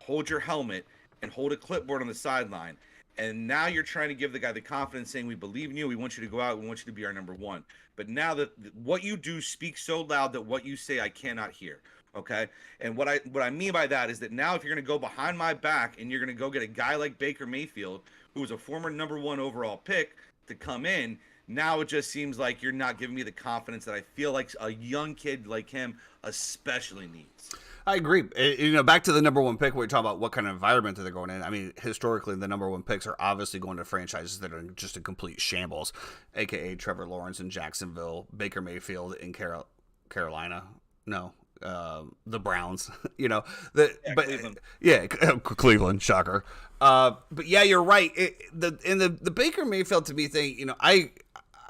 hold your helmet and hold a clipboard on the sideline. And now you're trying to give the guy the confidence, saying, we believe in you, we want you to go out, we want you to be our number one. But now that what you do speaks so loud that what you say I cannot hear, okay? And what I mean by that is that now if you're going to go behind my back and you're going to go get a guy like Baker Mayfield, who was a former number one overall pick, to come in, now it just seems like you're not giving me the confidence that I feel like a young kid like him especially needs. I agree. Back to the number one pick, we're talking about what kind of environment they're going in. I mean, historically, the number one picks are obviously going to franchises that are just a complete shambles, a.k.a. Trevor Lawrence in Jacksonville, Baker Mayfield in Carolina. No, the Browns. Cleveland. Yeah, Cleveland, shocker. But yeah, you're right. The Baker Mayfield to me thing,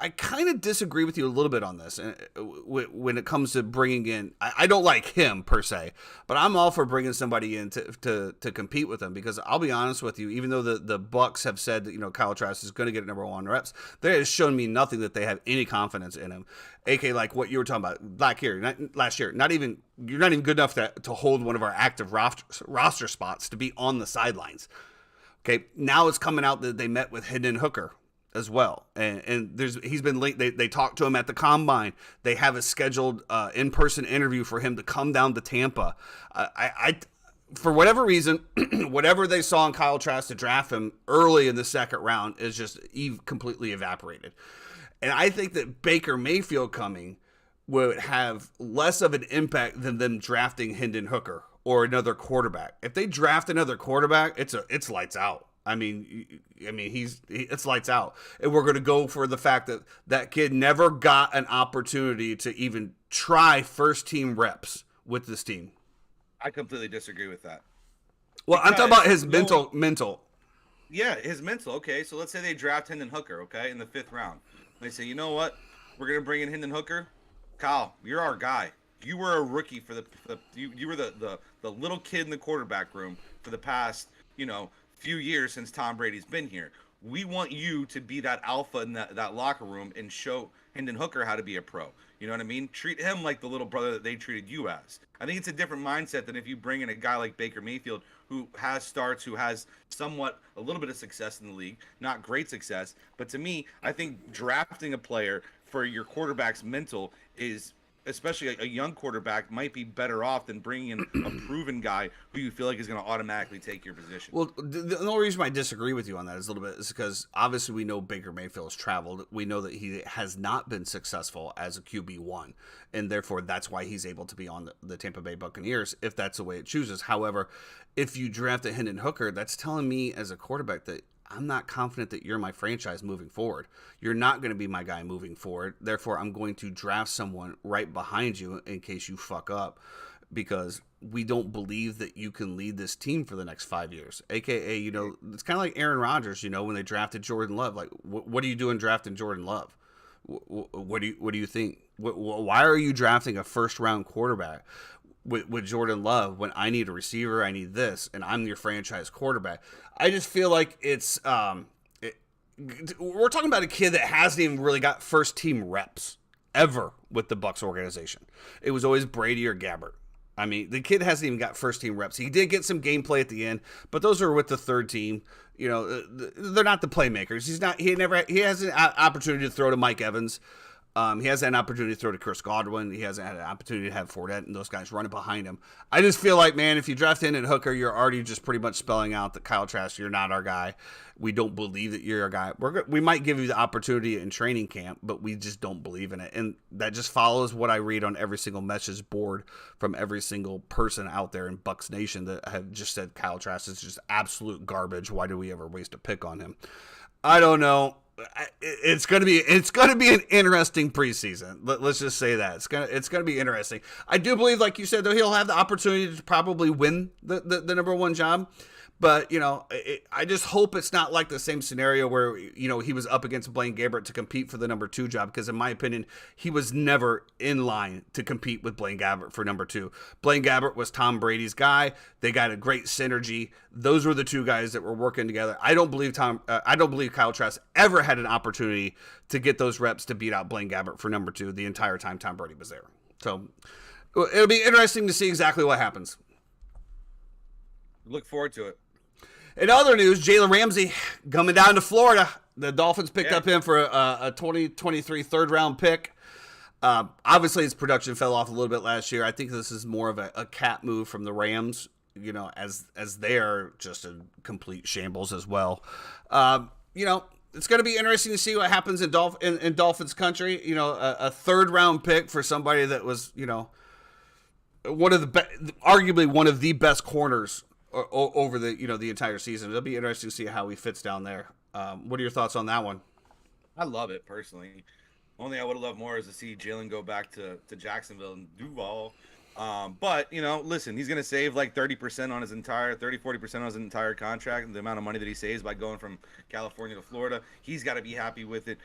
I kind of disagree with you a little bit on this when it comes to bringing in. I don't like him per se, but I'm all for bringing somebody in to compete with him, because I'll be honest with you, even though the Bucks have said that Kyle Trask is going to get number one reps, they has shown me nothing that they have any confidence in him. AK, like what you were talking about last year, you're not even good enough to hold one of our active roster spots to be on the sidelines. Okay, now it's coming out that they met with Hendon Hooker as well, and he's been late. They talked to him at the combine. They have a scheduled in-person interview for him to come down to Tampa. I for whatever reason, whatever they saw in Kyle Trask to draft him early in the second round is just completely evaporated. And I think that Baker Mayfield coming would have less of an impact than them drafting Hendon Hooker or another quarterback. If they draft another quarterback, it's lights out. I mean, it's lights out. And we're going to go for the fact that kid never got an opportunity to even try first team reps with this team. I completely disagree with that. Well, I'm talking about his mental. Yeah, his mental. Okay, so let's say they draft Hendon Hooker, okay, in the 5th round. They say, you know what? We're going to bring in Hendon Hooker. Kyle, you're our guy. You were a rookie you were the little kid in the quarterback room for the past, few years since Tom Brady's been here. We want you to be that alpha in that locker room and show Hendon Hooker how to be a pro. You know what I mean? Treat him like the little brother that they treated you as. I think it's a different mindset than if you bring in a guy like Baker Mayfield who has starts, who has somewhat a little bit of success in the league, not great success. But to me, I think drafting a player for your quarterback's mental is, especially a young quarterback, might be better off than bringing in a proven guy who you feel like is going to automatically take your position. Well, the only reason I disagree with you on that is a little bit is because obviously we know Baker Mayfield has traveled. We know that he has not been successful as a QB1, and therefore that's why he's able to be on the Tampa Bay Buccaneers if that's the way it chooses. However, if you draft a Hendon Hooker, that's telling me as a quarterback that I'm not confident that you're my franchise moving forward. You're not going to be my guy moving forward. Therefore, I'm going to draft someone right behind you in case you fuck up, because we don't believe that you can lead this team for the next 5 years. AKA, you know, it's kind of like Aaron Rodgers, you know, when they drafted Jordan Love. Like, what are you doing drafting Jordan Love? What do you think? Why are you drafting a first-round quarterback with Jordan Love when I need a receiver, I need this, and I'm your franchise quarterback? I just feel like it's we're talking about a kid that hasn't even really got first team reps ever with the Bucs organization. It was always Brady or Gabbert. I mean, the kid hasn't even got first team reps. He did get some gameplay at the end, but those are with the third team. You know, they're not the playmakers. He has an opportunity to throw to Mike Evans. He has an opportunity to throw to Chris Godwin. He hasn't had an opportunity to have Fournette and those guys running behind him. I just feel like, man, if you draft Hendon Hooker, you're already just pretty much spelling out that Kyle Trask, you're not our guy. We don't believe that you're our guy. We might give you the opportunity in training camp, but we just don't believe in it. And that just follows what I read on every single message board from every single person out there in Bucs Nation that have just said Kyle Trask is just absolute garbage. Why do we ever waste a pick on him? I don't know. It's gonna be an interesting preseason. Let's just say that it's gonna be interesting. I do believe, like you said, though, he'll have the opportunity to probably win the number one job. But, you know, I just hope it's not like the same scenario where, you know, he was up against Blaine Gabbert to compete for the number 2 job, because in my opinion, he was never in line to compete with Blaine Gabbert for number 2. Blaine Gabbert was Tom Brady's guy. They got a great synergy. Those were the two guys that were working together. I don't believe Kyle Trask ever had an opportunity to get those reps to beat out Blaine Gabbert for number 2 the entire time Tom Brady was there. So it'll be interesting to see exactly what happens. Look forward to it. In other news, Jalen Ramsey coming down to Florida. The Dolphins picked up him for a 2023 third-round pick. Obviously, his production fell off a little bit last year. I think this is more of a cap move from the Rams, you know, as they are just a complete shambles as well. You know, it's going to be interesting to see what happens in Dolphins country. You know, a third-round pick for somebody that was, you know, arguably one of the best corners over the entire season. It'll be interesting to see how he fits down there. What are your thoughts on that one? I love it personally. Only I would have loved more is to see Jalen go back to Jacksonville and Duval. But, you know, listen, he's going to save like 40% on his entire contract, and the amount of money that he saves by going from California to Florida. He's got to be happy with it.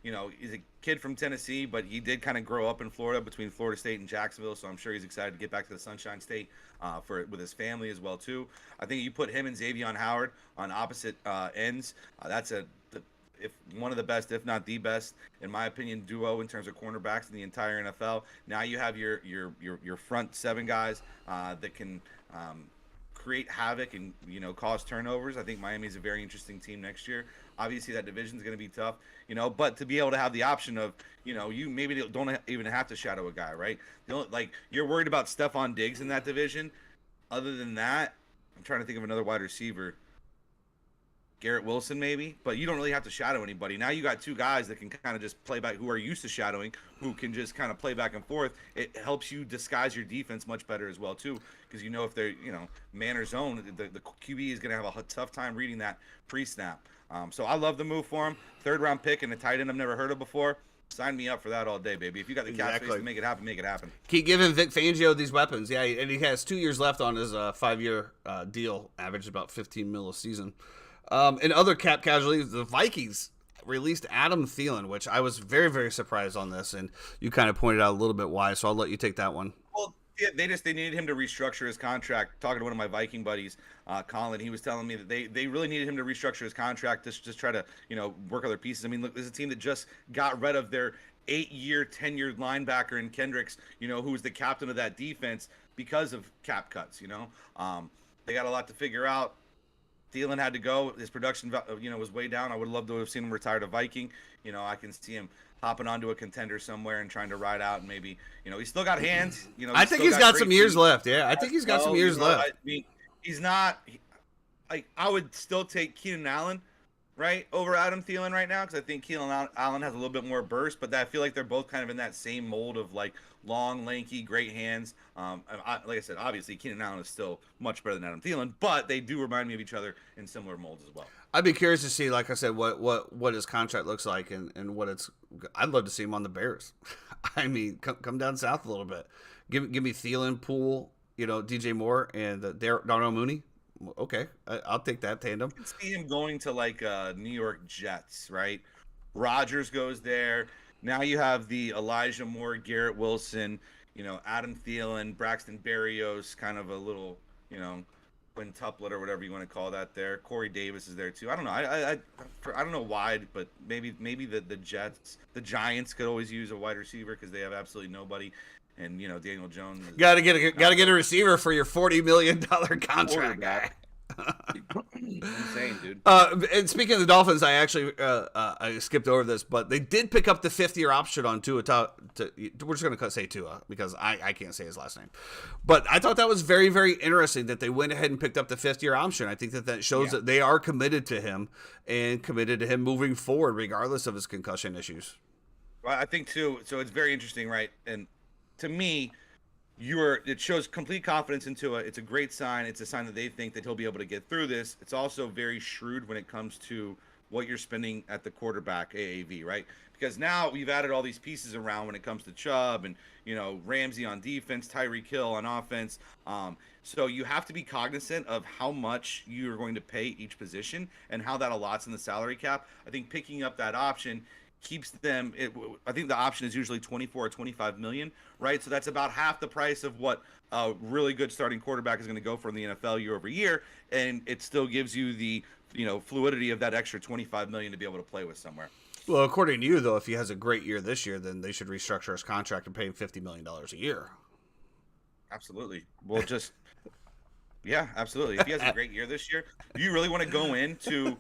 You know, he's a kid from Tennessee, but he did kind of grow up in Florida between Florida State and Jacksonville, so I'm sure he's excited to get back to the Sunshine State with his family as well too. I think you put him and Xavier Howard on opposite ends. That's if one of the best, if not the best, in my opinion, duo in terms of cornerbacks in the entire NFL. Now you have your front 7 guys that can create havoc and, you know, cause turnovers. I think Miami's a very interesting team next year. Obviously, that division is going to be tough, you know, but to be able to have the option of, you know, you maybe don't even have to shadow a guy, right? Like, you're worried about Stephon Diggs in that division. Other than that, I'm trying to think of another wide receiver. Garrett Wilson maybe, but you don't really have to shadow anybody. Now you got 2 guys that can kind of just play back, who are used to shadowing, who can just kind of play back and forth. It helps you disguise your defense much better as well too, because you know if they're, you know, man or zone, the QB is going to have a tough time reading that pre-snap. So I love the move for him. 3rd-round pick and a tight end I've never heard of before. Sign me up for that all day, baby. If you got the cap space to make it happen, make it happen. Keep giving Vic Fangio these weapons. Yeah, and he has 2 years left on his 5-year deal, average about $15 million a season. In other cap casualties, the Vikings released Adam Thielen, which I was very, very surprised on this, and you kind of pointed out a little bit why, so I'll let you take that one. Well, Yeah, they needed him to restructure his contract. Talking to one of my Viking buddies, Colin, he was telling me that they really needed him to restructure his contract to just try to work other pieces. I mean, look, this is a team that just got rid of their 8-year, tenured linebacker in Kendricks, who was the captain of that defense because of cap cuts. They got a lot to figure out. Thielen had to go. His production, was way down. I would love to have seen him retire to Viking. I can see him hopping onto a contender somewhere and trying to ride out, and maybe, he's still got hands. I think he's got some years left. Yeah, I think he's got some years left. I mean, he's not. I would still take Keenan Allen, right, over Adam Thielen right now, because I think Keenan Allen has a little bit more burst, but I feel like they're both kind of in that same mold of like long, lanky, great hands. Like I said, obviously Keenan Allen is still much better than Adam Thielen, but they do remind me of each other in similar molds as well. I'd be curious to see, like I said, what his contract looks like and what it's. I'd love to see him on the Bears. I mean, come down south a little bit. Give me Thielen, Poole, DJ Moore, and Darnell Mooney. Okay, I'll take that tandem. I can see him going to like New York Jets, right? Rodgers goes there. Now you have the Elijah Moore, Garrett Wilson, Adam Thielen, Braxton Berrios, kind of a little, quintuplet or whatever you want to call that there. Corey Davis is there too. I don't know. I don't know why, but maybe the Giants could always use a wide receiver because they have absolutely nobody. And Daniel Jones. Got to get a receiver for your $40 million contract guy. Insane, dude. And speaking of the Dolphins, I actually I skipped over this, but they did pick up the 5th-year option on Tua. We're just going to say Tua because I can't say his last name. But I thought that was very, very interesting that they went ahead and picked up the 5th-year option. I think that shows that they are committed to him and committed to him moving forward, regardless of his concussion issues. Well, I think too. So it's very interesting, right? And to me, it shows complete confidence in Tua. It's a great sign. It's a sign that they think that he'll be able to get through this. It's also very shrewd when it comes to what you're spending at the quarterback AAV, right? Because now we've added all these pieces around when it comes to Chubb and, Ramsey on defense, Tyreek Hill on offense. So you have to be cognizant of how much you're going to pay each position and how that allots in the salary cap. I think picking up that option keeps them. I think the option is usually 24 or 25 million, right? So that's about half the price of what a really good starting quarterback is going to go for in the NFL year over year, and it still gives you the fluidity of that extra 25 million to be able to play with somewhere. Well, according to you, though, if he has a great year this year, then they should restructure his contract and pay him $50 million a year. Absolutely. Well, just. Yeah, absolutely. If he has a great year this year, do you really want to go into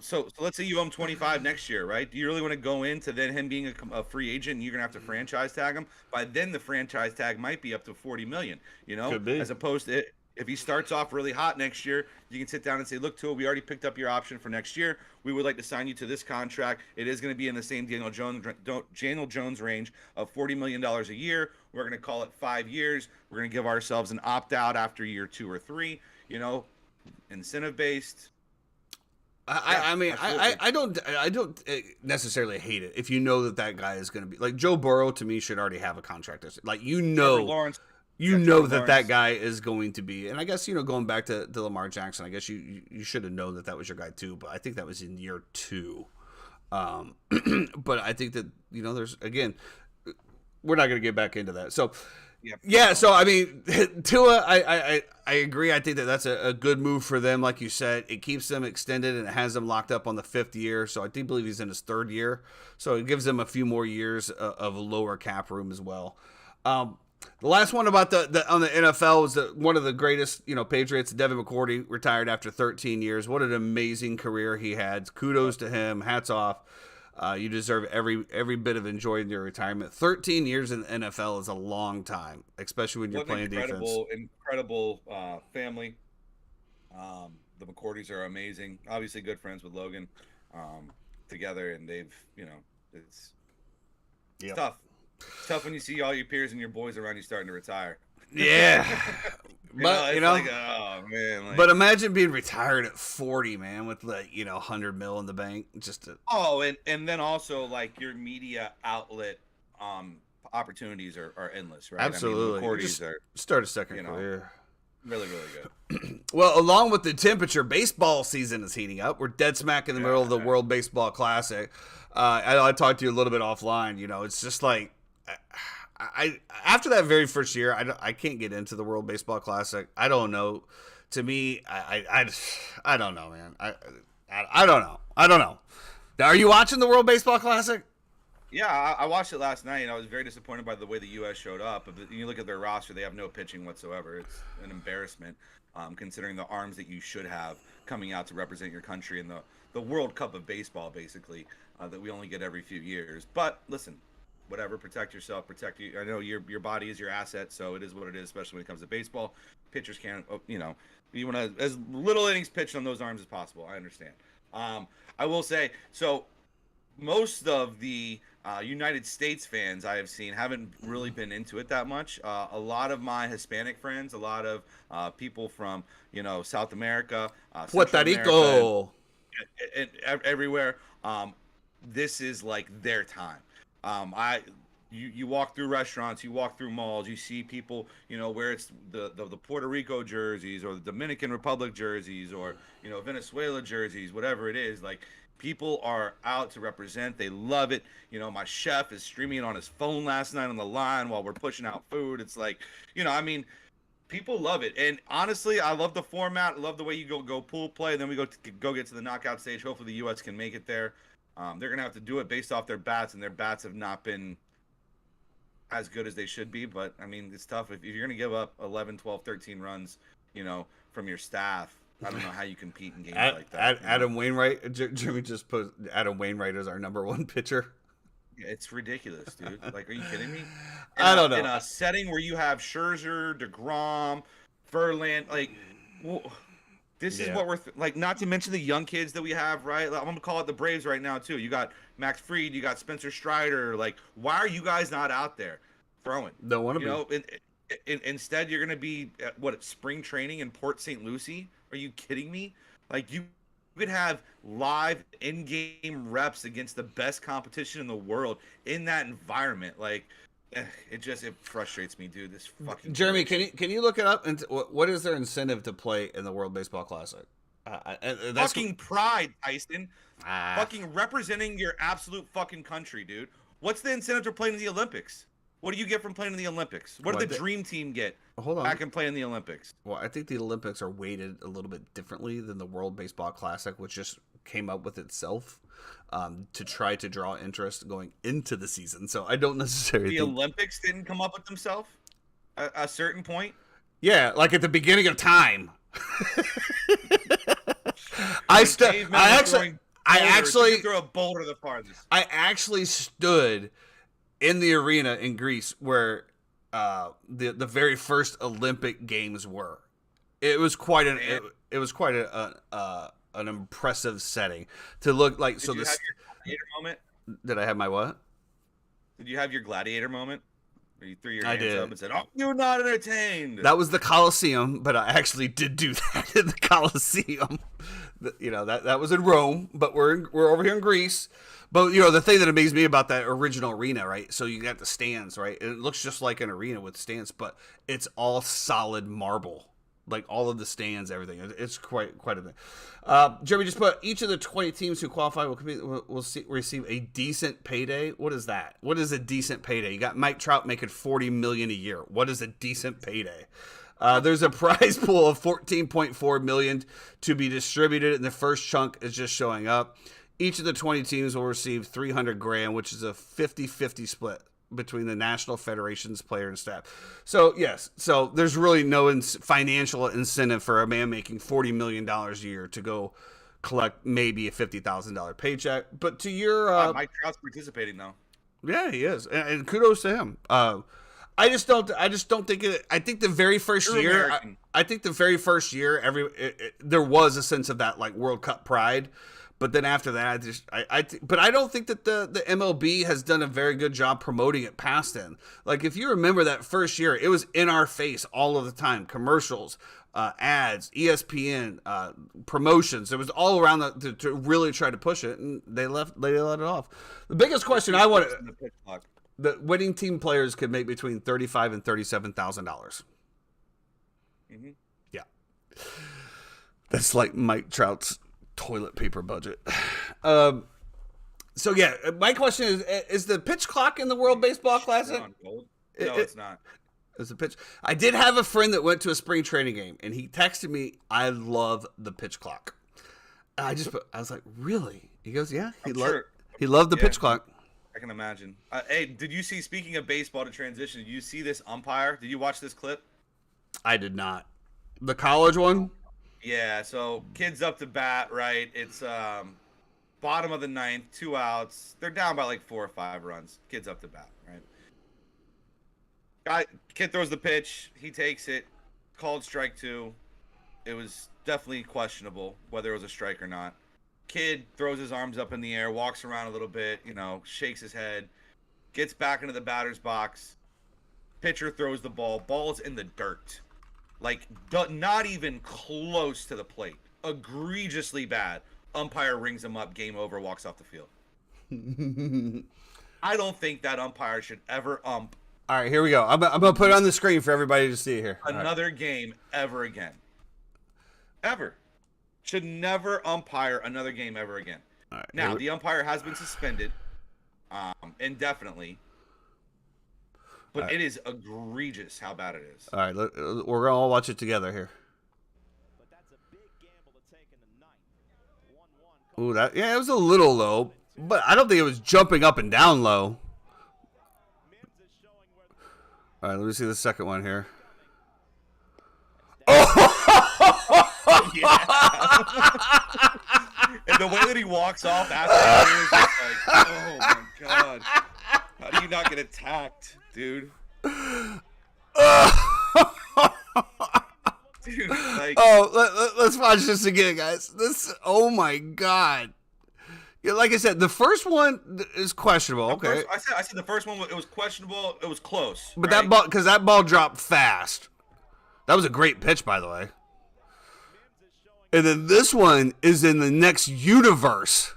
so let's say you owe him 25 next year, right? Do you really want to go into then him being a free agent and you're going to have to franchise tag him? By then the franchise tag might be up to 40 million, Could be. As opposed to if he starts off really hot next year, you can sit down and say, look, Tua, we already picked up your option for next year. We would like to sign you to this contract. It is going to be in the same Daniel Jones range of $40 million a year. We're going to call it 5 years. We're going to give ourselves an opt-out after year 2 or 3, incentive-based. I don't necessarily hate it if you know that guy is going to be like Joe Burrow. To me, should already have a contract. Like Lawrence. That guy is going to be, and I guess going back to Lamar Jackson, I guess you should have known that was your guy too. But I think that was in year 2. But I think that there's again, we're not going to get back into that. So yeah. So I mean, Tua, I agree. I think that's a good move for them. Like you said, it keeps them extended and it has them locked up on the 5th year. So I do believe he's in his 3rd year. So it gives them a few more years of lower cap room as well. The last one about the on the NFL was one of the greatest, Patriots, Devin McCourty, retired after 13 years. What an amazing career he had. Kudos to him. Hats off. You deserve every bit of enjoying your retirement. 13 years in the NFL is a long time, especially when you're playing defense. Incredible family. The McCourtys are amazing. Obviously good friends with Logan together, and they've, it's tough. It's tough when you see all your peers and your boys around you starting to retire. Yeah. But like, oh man. But imagine being retired at 40, man, with $100 million in the bank. And then also like your media outlet opportunities are endless, right? Absolutely. I mean, start a second career. Really, really good. Well, along with the temperature, baseball season is heating up. We're dead smack in the middle of the World Baseball Classic. I talked to you a little bit offline. It's just like I after that very first year, I can't get into the World Baseball Classic. I don't know. To me, I don't know, man. I don't know. I don't know. Are you watching the World Baseball Classic? Yeah, I watched it last night, and I was very disappointed by the way the U.S. showed up. But you look at their roster; they have no pitching whatsoever. It's an embarrassment, considering the arms that you should have coming out to represent your country in the World Cup of baseball, basically, that we only get every few years. But listen, whatever, protect yourself, protect you. I know your body is your asset, so it is what it is, especially when it comes to baseball. Pitchers can't, you want to as little innings pitched on those arms as possible. I understand. I will say, so most of the United States fans I have seen haven't really been into it that much. A lot of my Hispanic friends, a lot of people from South America, Puerto Rico, and everywhere. This is like their time. You walk through restaurants, you walk through malls, you see people, where it's the Puerto Rico jerseys or the Dominican Republic jerseys or Venezuela jerseys, whatever it is. Like, people are out to represent. They love it. My chef is streaming it on his phone last night on the line while we're pushing out food. It's like, people love it. And honestly, I love the format. I love the way you go pool play. Then we go get to the knockout stage. Hopefully the U.S. can make it there. They're going to have to do it based off their bats, and their bats have not been as good as they should be. But, I mean, it's tough. If you're going to give up 11, 12, 13 runs, from your staff, I don't know how you compete in games like that. Adam Wainwright, Jimmy just put Adam Wainwright as our number one pitcher. It's ridiculous, dude. Like, are you kidding me? I don't know. In a setting where you have Scherzer, DeGrom, Verlander, this is what we're like. Not to mention the young kids that we have, right? I'm gonna call it the Braves right now too. You got Max Fried, you got Spencer Strider. Like, why are you guys not out there throwing? Don't want to be. Instead, you're gonna be at spring training in Port St. Lucie. Are you kidding me? Like, you could have live in-game reps against the best competition in the world in that environment. Like, it frustrates me, dude. This fucking Jeremy, can you look it up? And what is their incentive to play in the World Baseball Classic? That's fucking pride, Tyson. Fucking representing your absolute fucking country, dude. What's the incentive to playing in the Olympics? What do you get from playing in the Olympics? What did the Dream Team get back and play in the Olympics? Well, I think the Olympics are weighted a little bit differently than the World Baseball Classic, which just came up with itself to try to draw interest going into the season. So I don't necessarily think Olympics didn't come up with themselves at a certain point? Yeah, like at the beginning of time. I actually throw a boulder the farthest. I actually stood in the arena in Greece where the very first Olympic Games were. It was quite an impressive setting to look like. Did you have your gladiator moment? Did I have my what? Did you have your gladiator moment? Where you threw your hands up and said, "Oh, you're not entertained." That was the Colosseum, but I actually did do that in the Colosseum. That was in Rome, but we're over here in Greece. But, the thing that amazed me about that original arena, right? So you got the stands, right? And it looks just like an arena with stands, but it's all solid marble. Like all of the stands, everything. It's quite a thing. Jeremy just put, each of the 20 teams who qualify will receive a decent payday. What is that? What is a decent payday? You got Mike Trout making $40 million a year. What is a decent payday? There's a prize pool of $14.4 million to be distributed, and the first chunk is just showing up. Each of the 20 teams will receive $300,000, which is a 50-50 split between the national federation's player and staff. So, yes. So, there's really no financial incentive for a man making $40 million a year to go collect maybe a $50,000 paycheck. But to your... Mike Trout's participating, though. Yeah, he is. And kudos to him. I just don't think it... I think the very first year... I think the very first year, there was a sense of that, like, World Cup pride. But then after that, but I don't think that the MLB has done a very good job promoting it past then. Like, if you remember that first year, it was in our face all of the time. Commercials, ads, ESPN, promotions. It was all around to really try to push it, and they let it off. The biggest question I want the winning team players could make between $35,000 and $37,000. Mm-hmm. Yeah, that's like Mike Trout's toilet paper budget. So yeah, my question is the pitch clock in the World Baseball Classic? it's not. It's a pitch. I did have a friend that went to a spring training game, and he texted me, "I love the pitch clock." And I was like, "Really?" He goes, "Yeah." He loved the pitch clock. I can imagine. Hey, did you see? Speaking of baseball to transition, did you see this umpire? Did you watch this clip? I did not. The college one. Yeah. So kids up to bat, right? It's bottom of the ninth, 2 outs. They're down by like 4 or 5 runs. Kids up to bat, right? Kid throws the pitch. He takes it. Called strike 2. It was definitely questionable whether it was a strike or not. Kid throws his arms up in the air, walks around a little bit, shakes his head, gets back into the batter's box. Pitcher throws the ball. Ball's in the dirt. Like, not even close to the plate. Egregiously bad. Umpire rings him up. Game over. Walks off the field. I don't think that umpire should ever ump. All right, here we go. I'm going to put it on the screen for everybody to see here. Another game ever again. Ever. Should never umpire another game ever again. Right, now, the umpire has been suspended indefinitely. But it is egregious how bad it is. All right, we're going to all watch it together here. Ooh, it was a little low, but I don't think it was jumping up and down low. All right, let me see the second one here. Oh! Yeah. And the way that he walks off after it is just like, oh my God. How do you not get attacked, dude? Dude, like... Oh, let's watch this again, guys. Oh my God. Yeah, like I said, the first one is questionable. Okay. I said the first one, it was questionable. It was close. But right? that ball dropped fast. That was a great pitch, by the way. And then this one is in the next universe.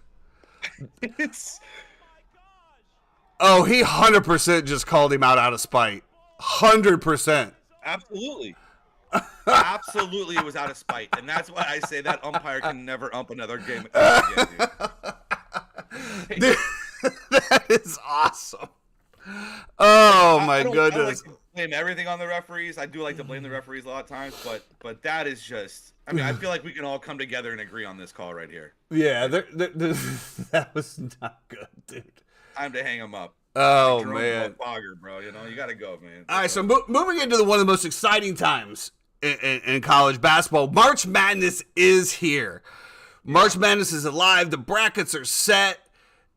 Oh, he 100% just called him out of spite. 100%. Absolutely. Absolutely, it was out of spite. And that's why I say that umpire can never ump another game again, dude. Dude, that is awesome. Oh my goodness! I don't like to blame everything on the referees. I do like to blame the referees a lot of times, but that is just. I mean, I feel like we can all come together and agree on this call right here. Yeah, that was not good, dude. Time to hang him up. Oh man, Fogger, bro. You gotta go, man. All right, so moving into one of the most exciting times in college basketball, March Madness is here. March Madness is alive. The brackets are set.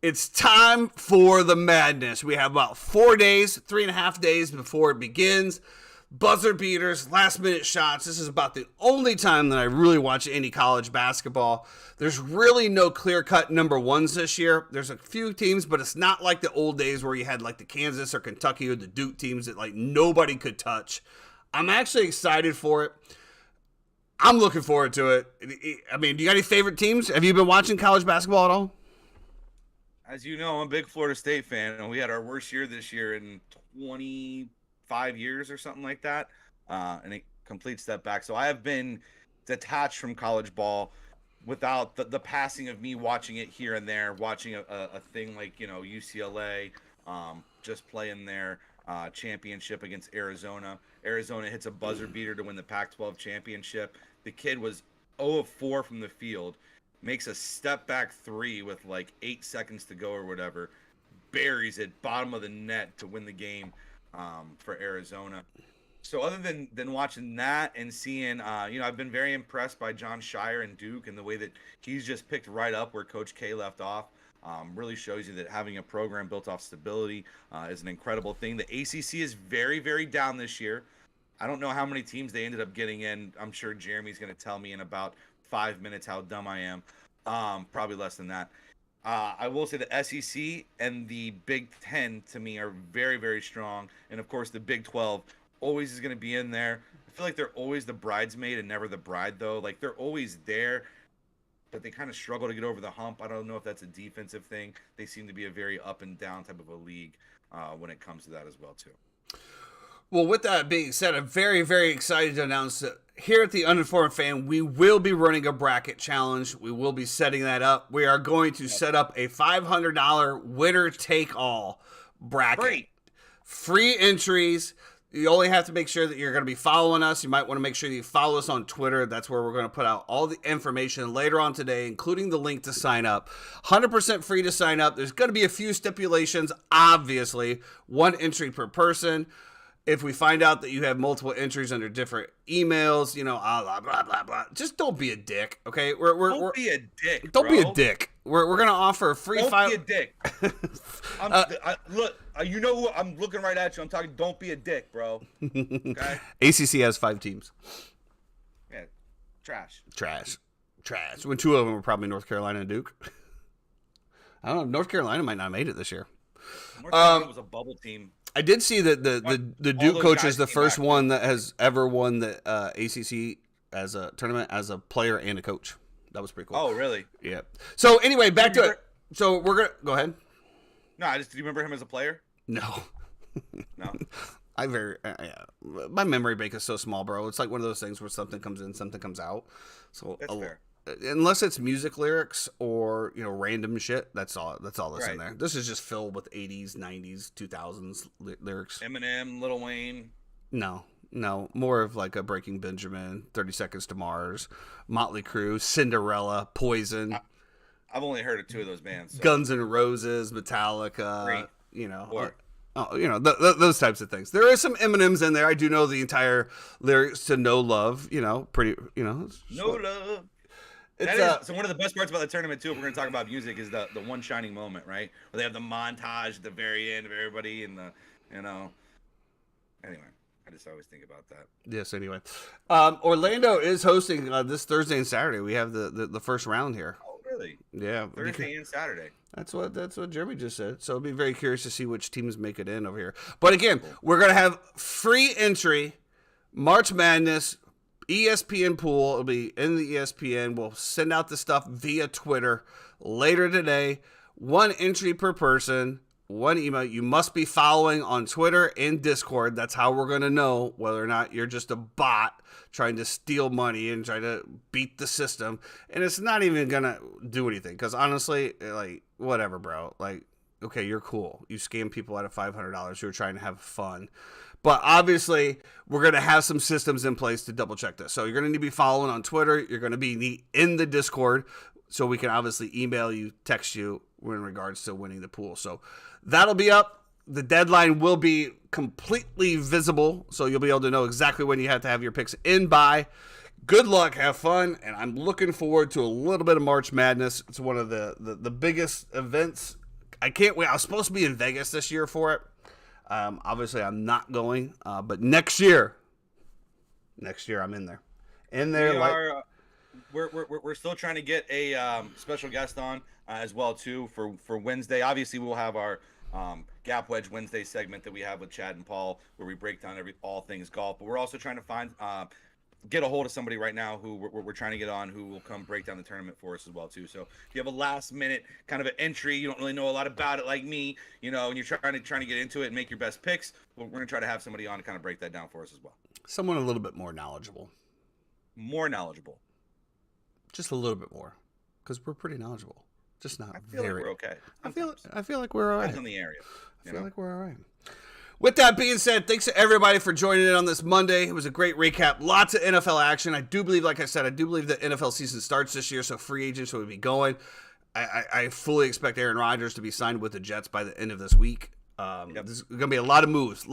It's time for the madness. We have about 4 days, 3.5 days before it begins. Buzzer beaters, last minute shots. This is about the only time that I really watch any college basketball. There's really no clear-cut number ones this year. There's a few teams, but it's not like the old days where you had like the Kansas or Kentucky or the Duke teams that like nobody could touch. I'm actually excited for it. I'm looking forward to it. I mean, do you got any favorite teams? Have you been watching college basketball at all? As you know, I'm a big Florida State fan, and we had our worst year this year in 25 years or something like that, and a complete step back. So I have been detached from college ball without the passing of me watching it here and there, watching a thing like, UCLA just playing their championship against Arizona. Arizona hits a buzzer beater to win the Pac-12 championship. The kid was 0 of 4 from the field. Makes a step back 3 with like 8 seconds to go or whatever, buries it bottom of the net to win the game for Arizona. So other than watching that and seeing, I've been very impressed by Jon Scheyer and Duke and the way that he's just picked right up where Coach K left off. Really shows you that having a program built off stability is an incredible thing. The ACC is very, very down this year. I don't know how many teams they ended up getting in. I'm sure Jeremy's going to tell me in about 5 minutes how dumb I am. Probably less than that. I will say the SEC and the Big Ten to me are very, very strong. And of course the Big 12 always is going to be in there. I feel like they're always the bridesmaid and never the bride though. Like they're always there, but they kind of struggle to get over the hump. I don't know if that's a defensive thing. They seem to be a very up and down type of a league when it comes to that as well too. Well, with that being said, I'm very, very excited to announce that here at the Uninformed Fan, we will be running a bracket challenge. We will be setting that up. We are going to set up a $500 winner-take-all bracket. Great. Free entries. You only have to make sure that you're going to be following us. You might want to make sure that you follow us on Twitter. That's where we're going to put out all the information later on today, including the link to sign up. 100% free to sign up. There's going to be a few stipulations, obviously. 1 entry per person. If we find out that you have multiple entries under different emails, blah, blah, blah, blah, just don't be a dick, okay? Don't be a dick, Don't be a dick. We're going to offer a free Don't be a dick. Look, you know who I'm looking right at you. I'm talking, don't be a dick, bro. Okay? ACC has 5 teams. Yeah, trash. When 2 of them were probably North Carolina and Duke. I don't know. North Carolina might not have made it this year. North Carolina was a bubble team. I did see that the Duke coach is the first one that has ever won the ACC as a tournament as a player and a coach. That was pretty cool. Oh, really? Yeah. So anyway, back to it. So we're gonna go ahead. No, do you remember him as a player? No. No. My memory bank is so small, bro. It's like one of those things where something comes in, something comes out. So that's fair. Unless it's music lyrics or random shit, that's all that's in there. This is just filled with 80s, 90s, 2000s lyrics. Eminem, Lil Wayne. No, more of like a Breaking Benjamin, 30 Seconds to Mars, Motley Crue, Cinderella, Poison. I've only heard of 2 of those bands. So. Guns N' Roses, Metallica. Great. Those types of things. There is some Eminems in there. I do know the entire lyrics to No Love. Pretty. No Love. So one of the best parts about the tournament too, if we're going to talk about music, is the one shining moment, right? Where they have the montage at the very end of everybody and Anyway, I just always think about that. Yes. Anyway, Orlando is hosting this Thursday and Saturday. We have the first round here. Oh, really? Yeah. Thursday and Saturday. That's what Jeremy just said. So I'll be very curious to see which teams make it in over here. But again, we're going to have free entry, March Madness, ESPN pool. It'll be in the ESPN. We'll send out the stuff via Twitter later today. 1 entry per person, 1 email. You must be following on Twitter and Discord. That's how we're going to know whether or not you're just a bot trying to steal money and try to beat the system. And it's not even going to do anything because honestly, like, whatever, bro. Like, okay, you're cool. You scam people out of $500 who are trying to have fun. But obviously, we're going to have some systems in place to double check this. So you're going to need to be following on Twitter. You're going to be in the Discord so we can obviously email you, text you in regards to winning the pool. So that'll be up. The deadline will be completely visible. So you'll be able to know exactly when you have to have your picks in by. Good luck. Have fun. And I'm looking forward to a little bit of March Madness. It's one of the biggest events. I can't wait. I was supposed to be in Vegas this year for it. Obviously, I'm not going, but next year, I'm in there. We're still trying to get a special guest on as well too for Wednesday. Obviously, we'll have our Gap Wedge Wednesday segment that we have with Chad and Paul, where we break down all things golf. But we're also trying to get a hold of somebody right now who we're trying to get on, who will come break down the tournament for us as well too. So if you have a last minute kind of an entry, you don't really know a lot about it like me, and you're trying to get into it and make your best picks, we're going to try to have somebody on to kind of break that down for us as well. Someone a little bit more knowledgeable. Just a little bit more, because we're pretty knowledgeable. Just not very. Like we're okay. I feel like we're all right. Depends on the area. I feel like we're all right. With that being said, thanks to everybody for joining in on this Monday. It was a great recap. Lots of NFL action. I do believe, like I said, the NFL season starts this year, so free agents will be going. I fully expect Aaron Rodgers to be signed with the Jets by the end of this week. There's going to be a lot of moves.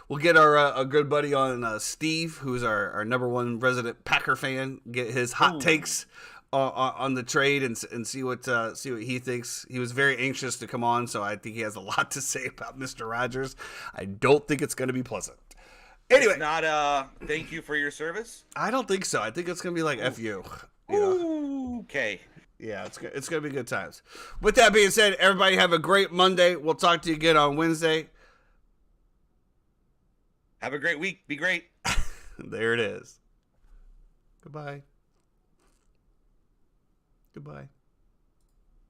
We'll get our good buddy on, Steve, who's our number 1 resident Packer fan, get his hot takes on the trade and see what he thinks. He was very anxious to come on, so I think he has a lot to say about Mr. Rodgers. I don't think it's going to be pleasant. Anyway, it's not thank you for your service. I don't think so. I think it's going to be like F you. Okay. Yeah, it's going to be good times. With that being said, everybody have a great Monday. We'll talk to you again on Wednesday. Have a great week. Be great. There it is. Goodbye.